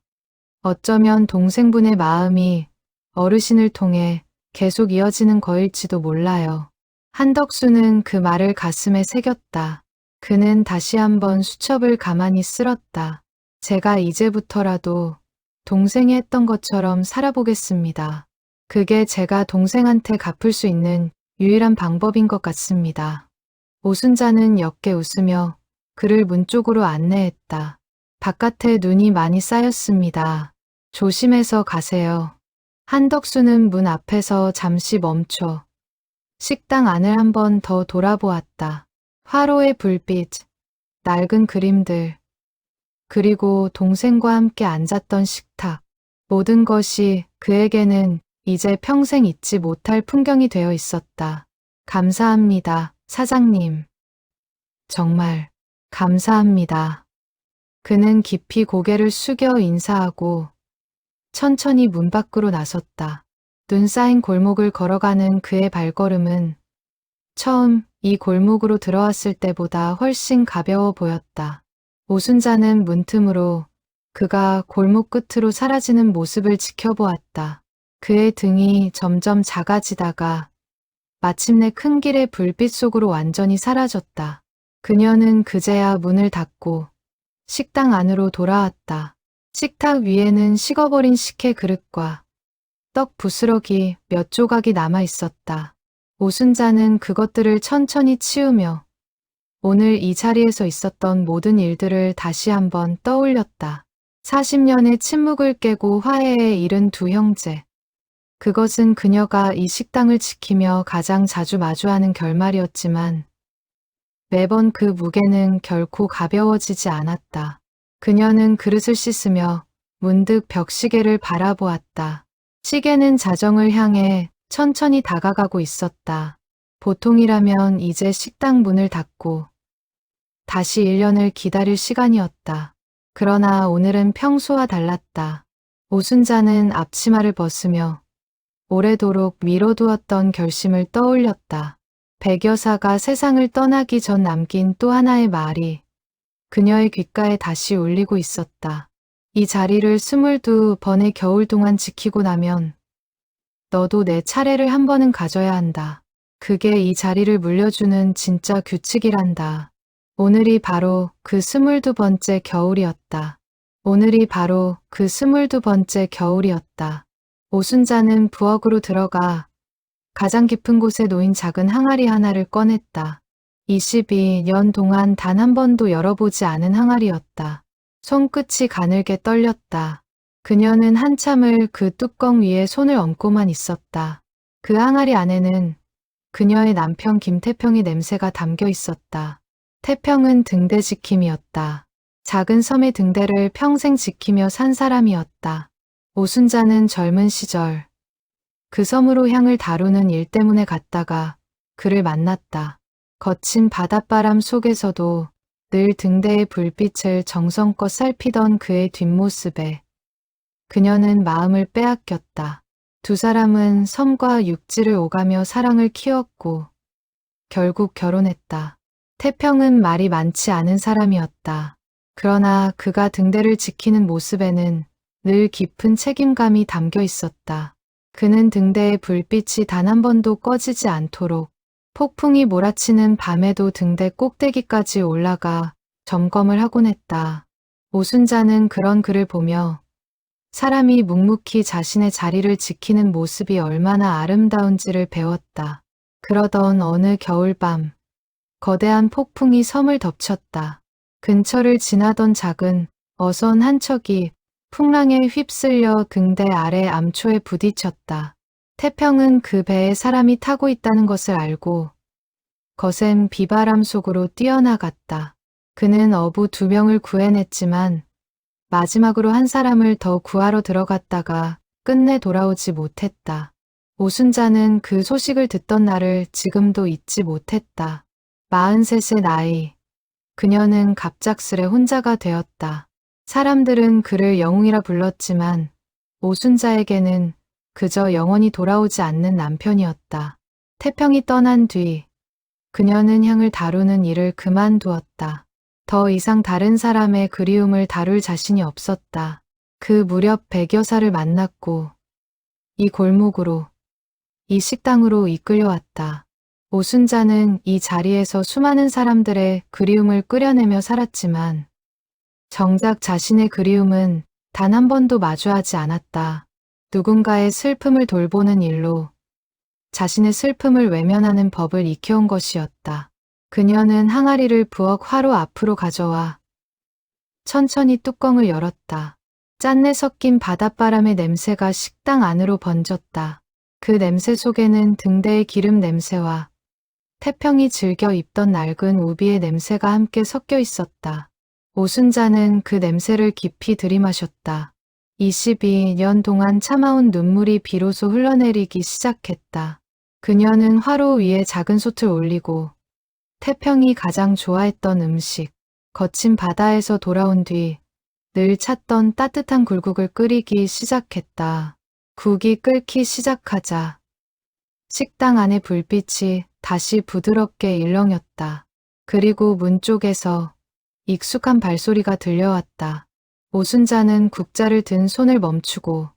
어쩌면 동생분의 마음이 어르신을 통해 계속 이어지는 거일지도 몰라요. 한덕수는 그 말을 가슴에 새겼다. 그는 다시 한번 수첩을 가만히 쓸었다. 제가 이제부터라도 동생이 했던 것처럼 살아보겠습니다. 그게 제가 동생한테 갚을 수 있는 유일한 방법인 것 같습니다. 오순자는 옅게 웃으며 그를 문 쪽으로 안내했다. 바깥에 눈이 많이 쌓였습니다. 조심해서 가세요. 한덕수는 문 앞에서 잠시 멈춰 식당 안을 한 번 더 돌아보았다. 화로의 불빛, 낡은 그림들, 그리고 동생과 함께 앉았던 식탁. 모든 것이 그에게는 이제 평생 잊지 못할 풍경이 되어 있었다. 감사합니다, 사장님. 정말 감사합니다. 그는 깊이 고개를 숙여 인사하고 천천히 문 밖으로 나섰다. 눈 쌓인 골목을 걸어가는 그의 발걸음은 처음 이 골목으로 들어왔을 때보다 훨씬 가벼워 보였다. 오순자는 문틈으로 그가 골목 끝으로 사라지는 모습을 지켜보았다. 그의 등이 점점 작아지다가 마침내 큰 길의 불빛 속으로 완전히 사라졌다. 그녀는 그제야 문을 닫고 식당 안으로 돌아왔다. 식탁 위에는 식어버린 식혜 그릇과 떡 부스러기 몇 조각이 남아 있었다. 오순자는 그것들을 천천히 치우며 오늘 이 자리에서 있었던 모든 일들을 다시 한번 떠올렸다. 40년의 침묵을 깨고 화해에 이른 두 형제. 그것은 그녀가 이 식당을 지키며 가장 자주 마주하는 결말이었지만 매번 그 무게는 결코 가벼워지지 않았다. 그녀는 그릇을 씻으며 문득 벽시계를 바라보았다. 시계는 자정을 향해 천천히 다가가고 있었다. 보통이라면 이제 식당 문을 닫고 다시 1년을 기다릴 시간이었다. 그러나 오늘은 평소와 달랐다. 오순자는 앞치마를 벗으며 오래도록 미뤄두었던 결심을 떠올렸다. 백 여사가 세상을 떠나기 전 남긴 또 하나의 말이 그녀의 귓가에 다시 울리고 있었다. 이 자리를 22번의 겨울 동안 지키고 나면 너도 내 차례를 한 번은 가져야 한다. 그게 이 자리를 물려주는 진짜 규칙이란다. 오늘이 바로 그 22번째 겨울이었다. 오늘이 바로 그 22번째 겨울이었다. 오순자는 부엌으로 들어가 가장 깊은 곳에 놓인 작은 항아리 하나를 꺼냈다. 22년 동안 단 한 번도 열어보지 않은 항아리였다. 손끝이 가늘게 떨렸다. 그녀는 한참을 그 뚜껑 위에 손을 얹고만 있었다. 그 항아리 안에는 그녀의 남편 김태평의 냄새가 담겨 있었다. 태평은 등대 지킴이었다. 작은 섬의 등대를 평생 지키며 산 사람이었다. 오순자는 젊은 시절 그 섬으로 향을 다루는 일 때문에 갔다가 그를 만났다. 거친 바닷바람 속에서도 늘 등대의 불빛을 정성껏 살피던 그의 뒷모습에 그녀는 마음을 빼앗겼다. 두 사람은 섬과 육지를 오가며 사랑을 키웠고 결국 결혼했다. 태평은 말이 많지 않은 사람이었다. 그러나 그가 등대를 지키는 모습에는 늘 깊은 책임감이 담겨 있었다. 그는 등대의 불빛이 단 한 번도 꺼지지 않도록 폭풍이 몰아치는 밤에도 등대 꼭대기까지 올라가 점검을 하곤 했다. 오순자는 그런 그를 보며 사람이 묵묵히 자신의 자리를 지키는 모습이 얼마나 아름다운지를 배웠다. 그러던 어느 겨울밤, 거대한 폭풍이 섬을 덮쳤다. 근처를 지나던 작은 어선 한 척이 풍랑에 휩쓸려 등대 아래 암초에 부딪혔다. 태평은 그 배에 사람이 타고 있다는 것을 알고 거센 비바람 속으로 뛰어나갔다. 그는 어부 2명을 구해냈지만 마지막으로 한 사람을 더 구하러 들어갔다가 끝내 돌아오지 못했다. 오순자는 그 소식을 듣던 날을 지금도 잊지 못했다. 43의 나이. 그녀는 갑작스레 혼자가 되었다. 사람들은 그를 영웅이라 불렀지만 오순자에게는 그저 영원히 돌아오지 않는 남편이었다. 태평이 떠난 뒤 그녀는 향을 다루는 일을 그만두었다. 더 이상 다른 사람의 그리움을 다룰 자신이 없었다. 그 무렵 백 여사를 만났고 이 골목으로, 이 식당으로 이끌려왔다. 오순자는 이 자리에서 수많은 사람들의 그리움을 끓여내며 살았지만 정작 자신의 그리움은 단 한 번도 마주하지 않았다. 누군가의 슬픔을 돌보는 일로 자신의 슬픔을 외면하는 법을 익혀온 것이었다. 그녀는 항아리를 부엌 화로 앞으로 가져와 천천히 뚜껑을 열었다. 짠내 섞인 바닷바람의 냄새가 식당 안으로 번졌다. 그 냄새 속에는 등대의 기름 냄새와 태평이 즐겨 입던 낡은 우비의 냄새가 함께 섞여 있었다. 오순자는 그 냄새를 깊이 들이마셨다. 22년 동안 참아온 눈물이 비로소 흘러내리기 시작했다. 그녀는 화로 위에 작은 솥을 올리고 태평이 가장 좋아했던 음식, 거친 바다에서 돌아온 뒤 늘 찾던 따뜻한 굴국을 끓이기 시작했다. 국이 끓기 시작하자 식당 안의 불빛이 다시 부드럽게 일렁였다. 그리고 문 쪽에서 익숙한 발소리가 들려왔다. 오순자는 국자를 든 손을 멈추고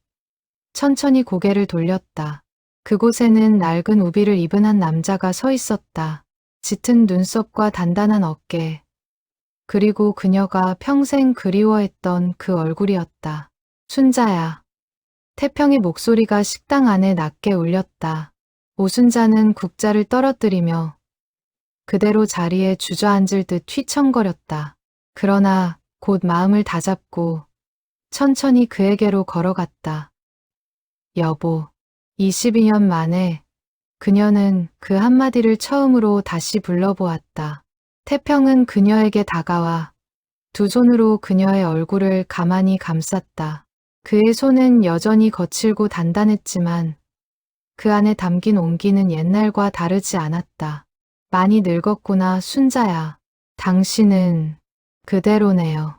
천천히 고개를 돌렸다. 그곳에는 낡은 우비를 입은 한 남자가 서 있었다. 짙은 눈썹과 단단한 어깨, 그리고 그녀가 평생 그리워했던 그 얼굴이었다. 순자야. 태평의 목소리가 식당 안에 낮게 울렸다. 오순자는 국자를 떨어뜨리며 그대로 자리에 주저앉을 듯 휘청거렸다. 그러나 곧 마음을 다잡고 천천히 그에게로 걸어갔다. 여보. 22년 만에 그녀는 그 한마디를 처음으로 다시 불러보았다. 태평은 그녀에게 다가와 두 손으로 그녀의 얼굴을 가만히 감쌌다. 그의 손은 여전히 거칠고 단단했지만 그 안에 담긴 온기는 옛날과 다르지 않았다. 많이 늙었구나, 순자야. 당신은 그대로네요.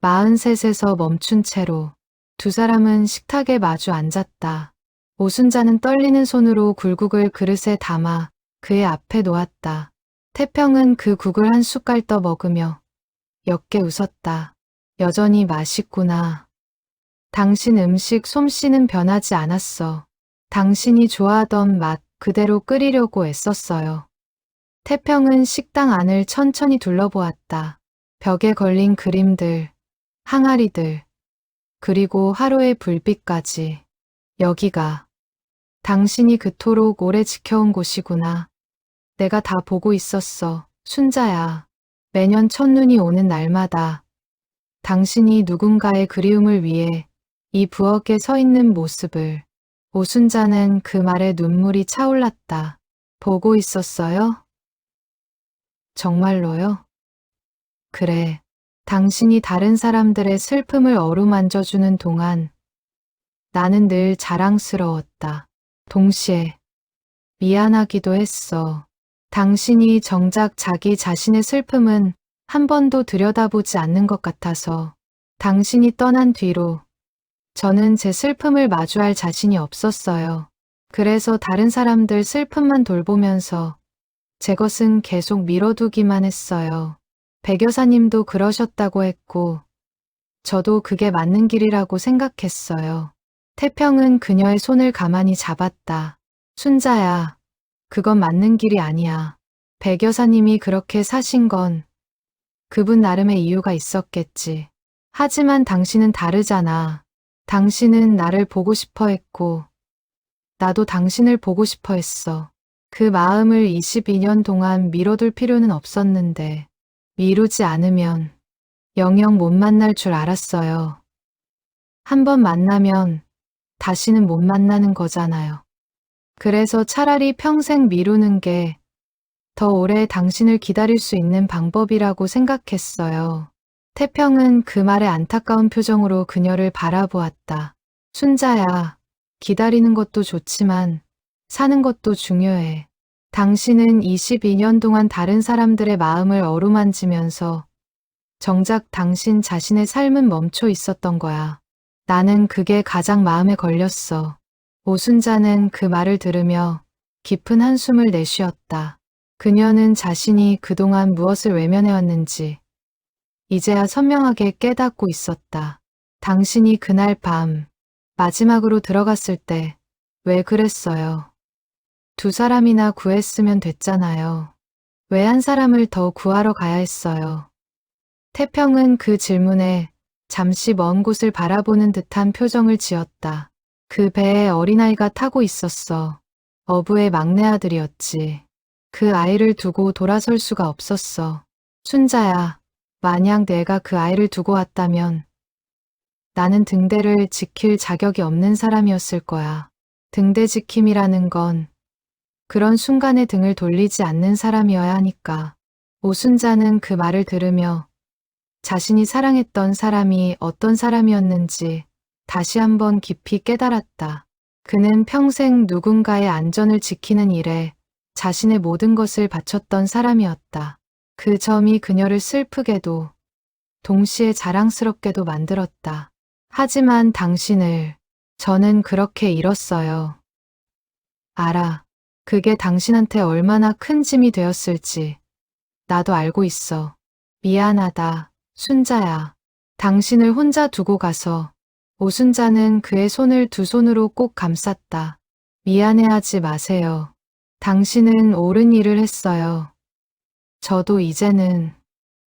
43에서 멈춘 채로 두 사람은 식탁에 마주 앉았다. 오순자는 떨리는 손으로 굴국을 그릇에 담아 그의 앞에 놓았다. 태평은 그 국을 한 숟갈 떠 먹으며 옅게 웃었다. 여전히 맛있구나. 당신 음식 솜씨는 변하지 않았어. 당신이 좋아하던 맛 그대로 끓이려고 애썼어요. 태평은 식당 안을 천천히 둘러보았다. 벽에 걸린 그림들, 항아리들, 그리고 하루의 불빛까지. 여기가 당신이 그토록 오래 지켜온 곳이구나. 내가 다 보고 있었어, 순자야. 매년 첫눈이 오는 날마다 당신이 누군가의 그리움을 위해 이 부엌에 서 있는 모습을. 오순자는 그 말에 눈물이 차올랐다. 보고 있었어요? 정말로요? 그래. 당신이 다른 사람들의 슬픔을 어루만져주는 동안 나는 늘 자랑스러웠다. 동시에 미안하기도 했어. 당신이 정작 자기 자신의 슬픔은 한 번도 들여다보지 않는 것 같아서. 당신이 떠난 뒤로 저는 제 슬픔을 마주할 자신이 없었어요. 그래서 다른 사람들 슬픔만 돌보면서 제 것은 계속 미뤄두기만 했어요. 백 여사님도 그러셨다고 했고 저도 그게 맞는 길이라고 생각했어요. 태평은 그녀의 손을 가만히 잡았다. 순자야, 그건 맞는 길이 아니야. 백 여사님이 그렇게 사신 건 그분 나름의 이유가 있었겠지. 하지만 당신은 다르잖아. 당신은 나를 보고 싶어 했고 나도 당신을 보고 싶어 했어. 그 마음을 22년 동안 미뤄둘 필요는 없었는데 미루지 않으면 영영 못 만날 줄 알았어요. 한 번 만나면 다시는 못 만나는 거잖아요. 그래서 차라리 평생 미루는 게 더 오래 당신을 기다릴 수 있는 방법이라고 생각했어요. 태평은 그 말에 안타까운 표정으로 그녀를 바라보았다. 순자야, 기다리는 것도 좋지만 사는 것도 중요해. 당신은 22년 동안 다른 사람들의 마음을 어루만지면서 정작 당신 자신의 삶은 멈춰 있었던 거야. 나는 그게 가장 마음에 걸렸어. 오순자는 그 말을 들으며 깊은 한숨을 내쉬었다. 그녀는 자신이 그동안 무엇을 외면해왔는지 이제야 선명하게 깨닫고 있었다. 당신이 그날 밤 마지막으로 들어갔을 때 왜 그랬어요? 두 사람이나 구했으면 됐잖아요. 왜 한 사람을 더 구하러 가야 했어요? 태평은 그 질문에 잠시 먼 곳을 바라보는 듯한 표정을 지었다. 그 배에 어린아이가 타고 있었어. 어부의 막내 아들이었지. 그 아이를 두고 돌아설 수가 없었어. 순자야, 만약 내가 그 아이를 두고 왔다면 나는 등대를 지킬 자격이 없는 사람이었을 거야. 등대 지킴이라는 건 그런 순간에 등을 돌리지 않는 사람이어야 하니까. 오순자는 그 말을 들으며 자신이 사랑했던 사람이 어떤 사람이었는지 다시 한번 깊이 깨달았다. 그는 평생 누군가의 안전을 지키는 일에 자신의 모든 것을 바쳤던 사람이었다. 그 점이 그녀를 슬프게도 동시에 자랑스럽게도 만들었다. 하지만 당신을 저는 그렇게 잃었어요. 알아. 그게 당신한테 얼마나 큰 짐이 되었을지 나도 알고 있어. 미안하다, 순자야. 당신을 혼자 두고 가서. 오순자는 그의 손을 두 손으로 꼭 감쌌다. 미안해하지 마세요. 당신은 옳은 일을 했어요. 저도 이제는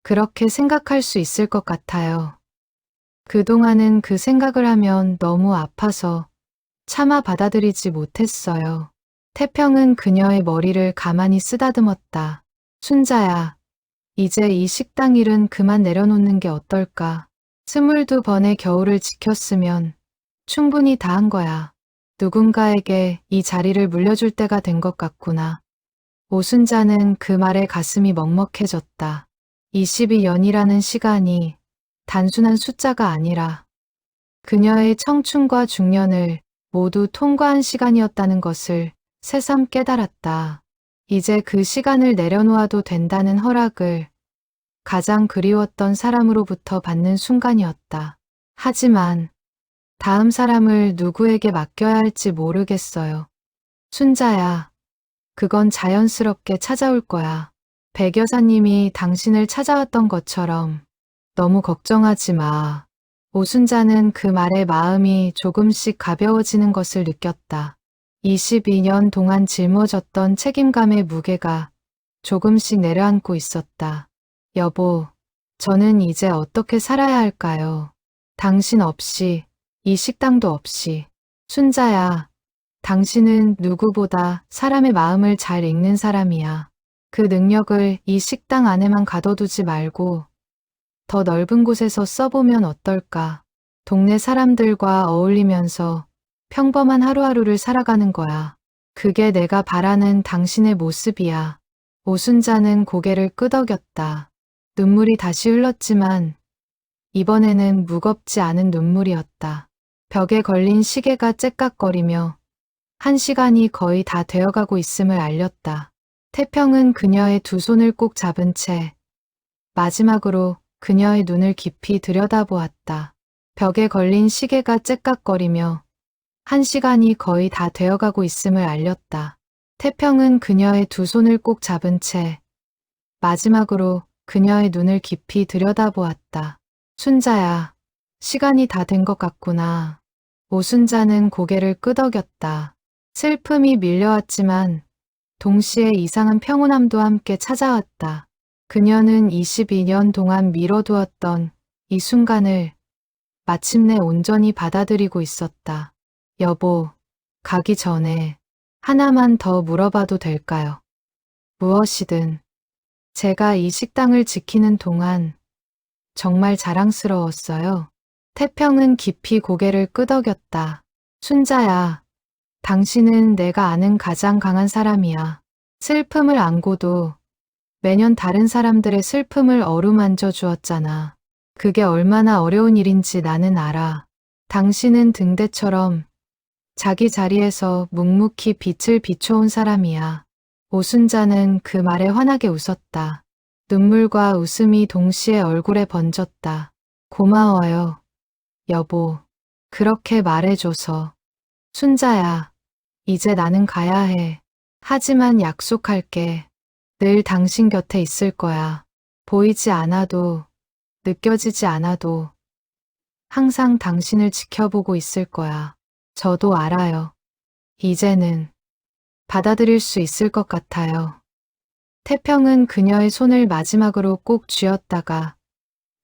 그렇게 생각할 수 있을 것 같아요. 그동안은 그 생각을 하면 너무 아파서 차마 받아들이지 못했어요. 태평은 그녀의 머리를 가만히 쓰다듬었다. 순자야, 이제 이 식당 일은 그만 내려놓는 게 어떨까? 22번의 겨울을 지켰으면 충분히 다 한 거야. 누군가에게 이 자리를 물려줄 때가 된 것 같구나. 오순자는 그 말에 가슴이 먹먹해졌다. 22년이라는 시간이 단순한 숫자가 아니라 그녀의 청춘과 중년을 모두 통과한 시간이었다는 것을 새삼 깨달았다. 이제 그 시간을 내려놓아도 된다는 허락을 가장 그리웠던 사람으로부터 받는 순간이었다. 하지만 다음 사람을 누구에게 맡겨야 할지 모르겠어요. 순자야, 그건 자연스럽게 찾아올 거야. 백 여사님이 당신을 찾아왔던 것처럼 너무 걱정하지 마. 오순자는 그 말에 마음이 조금씩 가벼워지는 것을 느꼈다. 22년 동안 짊어졌던 책임감의 무게가 조금씩 내려앉고 있었다. 여보, 저는 이제 어떻게 살아야 할까요? 당신 없이, 이 식당도 없이. 순자야, 당신은 누구보다 사람의 마음을 잘 읽는 사람이야. 그 능력을 이 식당 안에만 가둬두지 말고 더 넓은 곳에서 써보면 어떨까? 동네 사람들과 어울리면서 평범한 하루하루를 살아가는 거야. 그게 내가 바라는 당신의 모습이야. 오순자는 고개를 끄덕였다. 눈물이 다시 흘렀지만 이번에는 무겁지 않은 눈물이었다. 벽에 걸린 시계가 째깍거리며 1시간이 거의 다 되어가고 있음을 알렸다. 태평은 그녀의 두 손을 꼭 잡은 채 마지막으로 그녀의 눈을 깊이 들여다보았다. 벽에 걸린 시계가 째깍거리며 1시간이 거의 다 되어가고 있음을 알렸다. 태평은 그녀의 두 손을 꼭 잡은 채 마지막으로 그녀의 눈을 깊이 들여다보았다. 순자야, 시간이 다 된 것 같구나. 오순자는 고개를 끄덕였다. 슬픔이 밀려왔지만 동시에 이상한 평온함도 함께 찾아왔다. 그녀는 22년 동안 미뤄두었던 이 순간을 마침내 온전히 받아들이고 있었다. 여보, 가기 전에 하나만 더 물어봐도 될까요? 무엇이든. 제가 이 식당을 지키는 동안 정말 자랑스러웠어요. 태평은 깊이 고개를 끄덕였다. 순자야, 당신은 내가 아는 가장 강한 사람이야. 슬픔을 안고도 매년 다른 사람들의 슬픔을 어루만져 주었잖아. 그게 얼마나 어려운 일인지 나는 알아. 당신은 등대처럼 자기 자리에서 묵묵히 빛을 비춰온 사람이야. 오순자는 그 말에 환하게 웃었다. 눈물과 웃음이 동시에 얼굴에 번졌다. 고마워요, 여보. 그렇게 말해줘서. 순자야, 이제 나는 가야 해. 하지만 약속할게. 늘 당신 곁에 있을 거야. 보이지 않아도, 느껴지지 않아도 항상 당신을 지켜보고 있을 거야. 저도 알아요. 이제는 받아들일 수 있을 것 같아요. 태평은 그녀의 손을 마지막으로 꼭 쥐었다가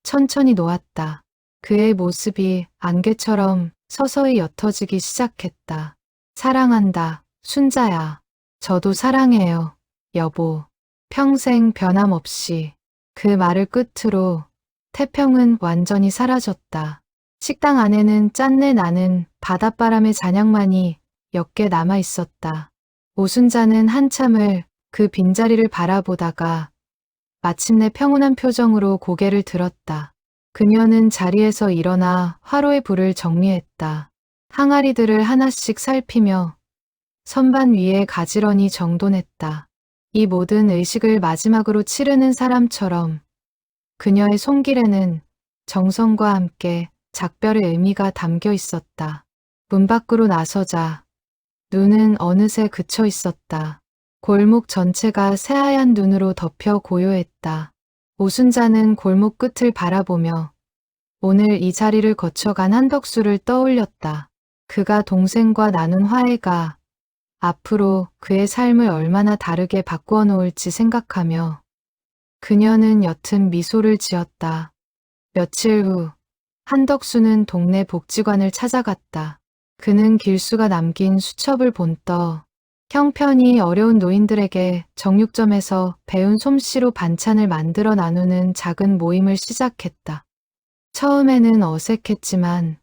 천천히 놓았다. 그의 모습이 안개처럼 서서히 옅어지기 시작했다. 사랑한다, 순자야. 저도 사랑해요, 여보. 평생 변함없이. 그 말을 끝으로 태평은 완전히 사라졌다. 식당 안에는 짠내 나는 바닷바람의 잔향만이 옅게 남아 있었다. 오순자는 한참을 그 빈자리를 바라보다가 마침내 평온한 표정으로 고개를 들었다. 그녀는 자리에서 일어나 화로의 불을 정리했다. 항아리들을 하나씩 살피며 선반 위에 가지런히 정돈했다. 이 모든 의식을 마지막으로 치르는 사람처럼 그녀의 손길에는 정성과 함께 작별의 의미가 담겨 있었다. 문 밖으로 나서자 눈은 어느새 그쳐 있었다. 골목 전체가 새하얀 눈으로 덮여 고요했다. 오순자는 골목 끝을 바라보며 오늘 이 자리를 거쳐간 한덕수를 떠올렸다. 그가 동생과 나눈 화해가 앞으로 그의 삶을 얼마나 다르게 바꾸어 놓을지 생각하며 그녀는 옅은 미소를 지었다. 며칠 후 한덕수는 동네 복지관을 찾아갔다. 그는 길수가 남긴 수첩을 본떠 형편이 어려운 노인들에게 정육점에서 배운 솜씨로 반찬을 만들어 나누는 작은 모임을 시작했다. 처음에는 어색했지만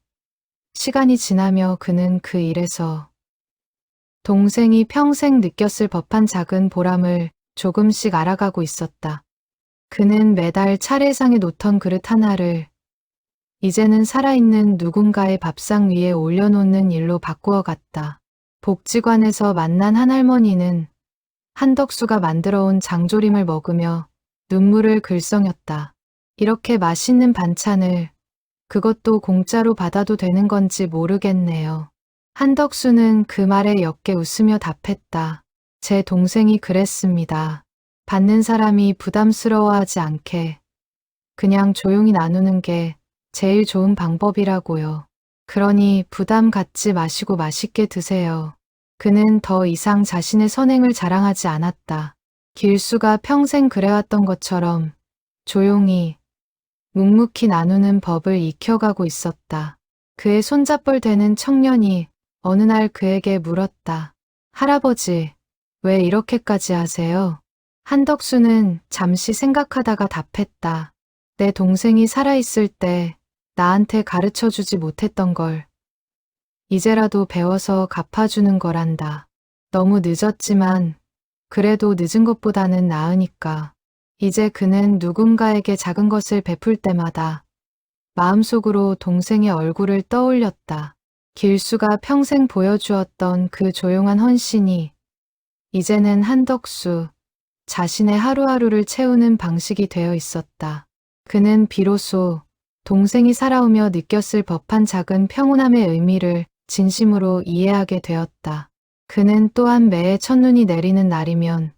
시간이 지나며 그는 그 일에서 동생이 평생 느꼈을 법한 작은 보람을 조금씩 알아가고 있었다. 그는 매달 차례상에 놓던 그릇 하나를 이제는 살아있는 누군가의 밥상 위에 올려놓는 일로 바꾸어 갔다. 복지관에서 만난 한 할머니는 한덕수가 만들어온 장조림을 먹으며 눈물을 글썽였다. 이렇게 맛있는 반찬을 그것도 공짜로 받아도 되는 건지 모르겠네요. 한덕수는 그 말에 옅게 웃으며 답했다. 제 동생이 그랬습니다. 받는 사람이 부담스러워하지 않게 그냥 조용히 나누는 게 제일 좋은 방법이라고요. 그러니 부담 갖지 마시고 맛있게 드세요. 그는 더 이상 자신의 선행을 자랑하지 않았다. 길수가 평생 그래왔던 것처럼 조용히 묵묵히 나누는 법을 익혀가고 있었다. 그의 손잡벌 되는 청년이 어느 날 그에게 물었다. 할아버지, 왜 이렇게까지 하세요? 한덕수는 잠시 생각하다가 답했다. 내 동생이 살아있을 때 나한테 가르쳐주지 못했던 걸 이제라도 배워서 갚아주는 거란다. 너무 늦었지만 그래도 늦은 것보다는 나으니까. 이제 그는 누군가에게 작은 것을 베풀 때마다 마음속으로 동생의 얼굴을 떠올렸다. 길수가 평생 보여주었던 그 조용한 헌신이 이제는 한덕수 자신의 하루하루를 채우는 방식이 되어 있었다. 그는 비로소 동생이 살아오며 느꼈을 법한 작은 평온함의 의미를 진심으로 이해하게 되었다. 그는 또한 매해 첫눈이 내리는 날이면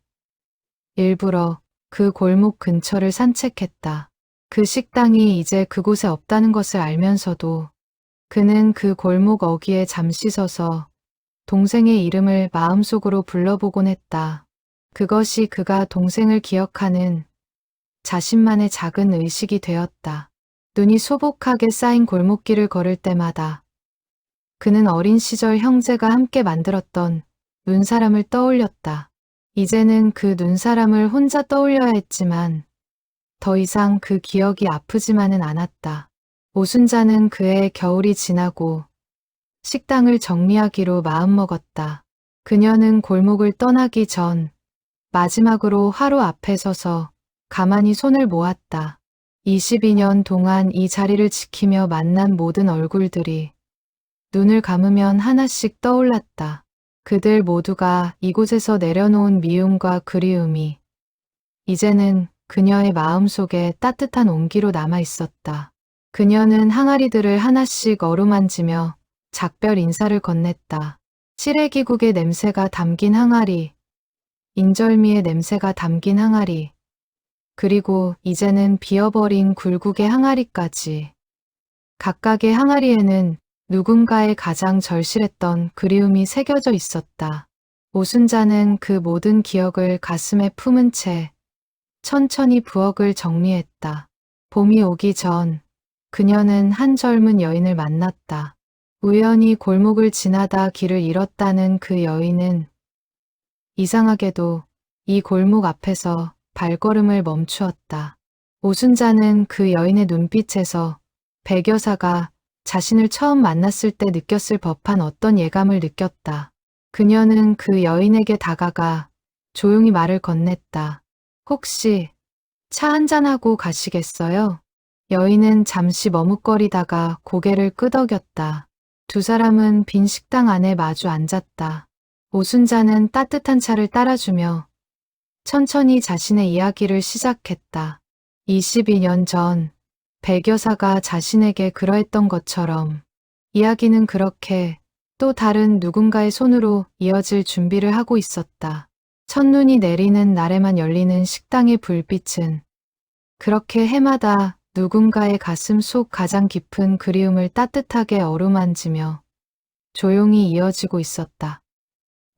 일부러 그 골목 근처를 산책했다. 그 식당이 이제 그곳에 없다는 것을 알면서도 그는 그 골목 어귀에 잠시 서서 동생의 이름을 마음속으로 불러보곤 했다. 그것이 그가 동생을 기억하는 자신만의 작은 의식이 되었다. 눈이 소복하게 쌓인 골목길을 걸을 때마다 그는 어린 시절 형제가 함께 만들었던 눈사람을 떠올렸다. 이제는 그 눈사람을 혼자 떠올려야 했지만 더 이상 그 기억이 아프지만은 않았다. 오순자는 그의 겨울이 지나고 식당을 정리하기로 마음먹었다. 그녀는 골목을 떠나기 전 마지막으로 화로 앞에 서서 가만히 손을 모았다. 22년 동안 이 자리를 지키며 만난 모든 얼굴들이 눈을 감으면 하나씩 떠올랐다. 그들 모두가 이곳에서 내려놓은 미움과 그리움이 이제는 그녀의 마음속에 따뜻한 온기로 남아 있었다. 그녀는 항아리들을 하나씩 어루만지며 작별 인사를 건넸다. 시래기국의 냄새가 담긴 항아리, 인절미의 냄새가 담긴 항아리, 그리고 이제는 비어버린 굴국의 항아리까지. 각각의 항아리에는 누군가의 가장 절실했던 그리움이 새겨져 있었다. 오순자는 그 모든 기억을 가슴에 품은 채 천천히 부엌을 정리했다. 봄이 오기 전 그녀는 한 젊은 여인을 만났다. 우연히 골목을 지나다 길을 잃었다는 그 여인은 이상하게도 이 골목 앞에서 발걸음을 멈추었다. 오순자는 그 여인의 눈빛에서 백여사가 자신을 처음 만났을 때 느꼈을 법한 어떤 예감을 느꼈다. 그녀는 그 여인에게 다가가 조용히 말을 건넸다. 혹시 차 한잔하고 가시겠어요? 여인은 잠시 머뭇거리다가 고개를 끄덕였다. 두 사람은 빈 식당 안에 마주 앉았다. 오순자는 따뜻한 차를 따라주며 천천히 자신의 이야기를 시작했다. 22년 전 백여사가 자신에게 그러했던 것처럼 이야기는 그렇게 또 다른 누군가의 손으로 이어질 준비를 하고 있었다. 첫눈이 내리는 날에만 열리는 식당의 불빛은 그렇게 해마다 누군가의 가슴 속 가장 깊은 그리움을 따뜻하게 어루만지며 조용히 이어지고 있었다.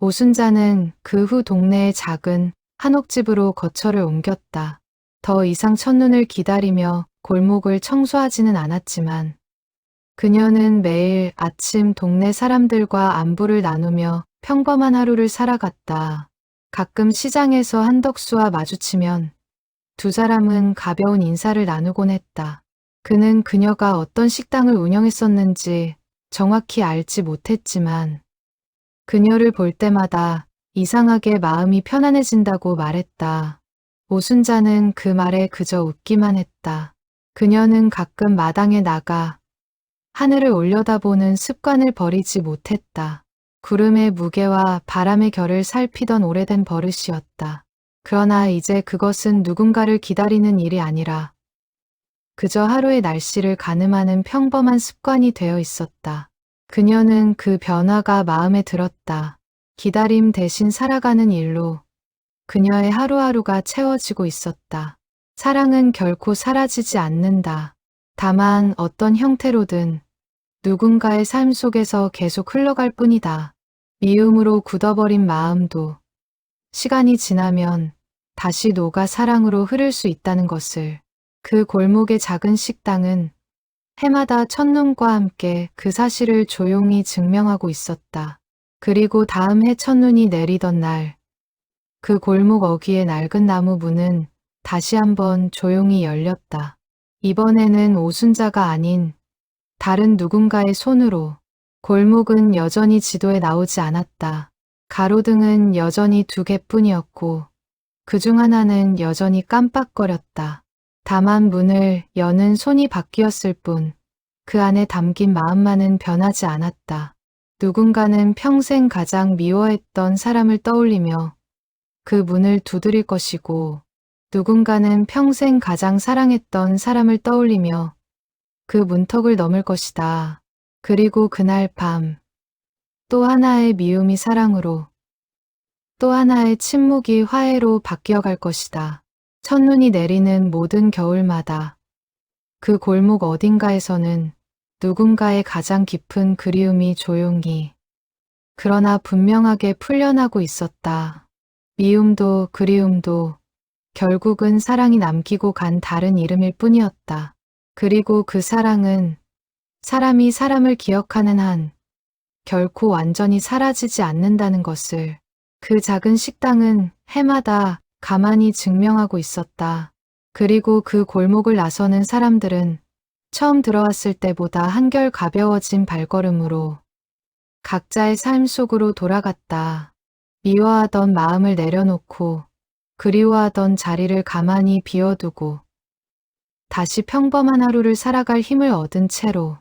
오순자는 그 후 동네의 작은 한옥집으로 거처를 옮겼다. 더 이상 첫눈을 기다리며 골목을 청소하지는 않았지만 그녀는 매일 아침 동네 사람들과 안부를 나누며 평범한 하루를 살아갔다. 가끔 시장에서 한덕수와 마주치면 두 사람은 가벼운 인사를 나누곤 했다. 그는 그녀가 어떤 식당을 운영했었는지 정확히 알지 못했지만 그녀를 볼 때마다 이상하게 마음이 편안해진다고 말했다. 오순자는 그 말에 그저 웃기만 했다. 그녀는 가끔 마당에 나가 하늘을 올려다보는 습관을 버리지 못했다. 구름의 무게와 바람의 결을 살피던 오래된 버릇이었다. 그러나 이제 그것은 누군가를 기다리는 일이 아니라 그저 하루의 날씨를 가늠하는 평범한 습관이 되어 있었다. 그녀는 그 변화가 마음에 들었다. 기다림 대신 살아가는 일로 그녀의 하루하루가 채워지고 있었다. 사랑은 결코 사라지지 않는다. 다만 어떤 형태로든 누군가의 삶 속에서 계속 흘러갈 뿐이다. 미움으로 굳어버린 마음도 시간이 지나면 다시 녹아 사랑으로 흐를 수 있다는 것을. 그 골목의 작은 식당은 해마다 첫눈과 함께 그 사실을 조용히 증명하고 있었다. 그리고 다음 해 첫눈이 내리던 날, 그 골목 어귀의 낡은 나무 문은 다시 한번 조용히 열렸다. 이번에는 오순자가 아닌 다른 누군가의 손으로. 골목은 여전히 지도에 나오지 않았다. 가로등은 여전히 2개뿐이었고 그중 하나는 여전히 깜빡거렸다. 다만 문을 여는 손이 바뀌었을 뿐 그 안에 담긴 마음만은 변하지 않았다. 누군가는 평생 가장 미워했던 사람을 떠올리며 그 문을 두드릴 것이고 누군가는 평생 가장 사랑했던 사람을 떠올리며 그 문턱을 넘을 것이다. 그리고 그날 밤 또 하나의 미움이 사랑으로 또 하나의 침묵이 화해로 바뀌어갈 것이다. 첫눈이 내리는 모든 겨울마다 그 골목 어딘가에서는 누군가의 가장 깊은 그리움이 조용히 그러나 분명하게 풀려나고 있었다. 미움도 그리움도 결국은 사랑이 남기고 간 다른 이름일 뿐이었다. 그리고 그 사랑은 사람이 사람을 기억하는 한 결코 완전히 사라지지 않는다는 것을 그 작은 식당은 해마다 가만히 증명하고 있었다. 그리고 그 골목을 나서는 사람들은 처음 들어왔을 때보다 한결 가벼워진 발걸음으로 각자의 삶 속으로 돌아갔다. 미워하던 마음을 내려놓고 그리워하던 자리를 가만히 비워두고 다시 평범한 하루를 살아갈 힘을 얻은 채로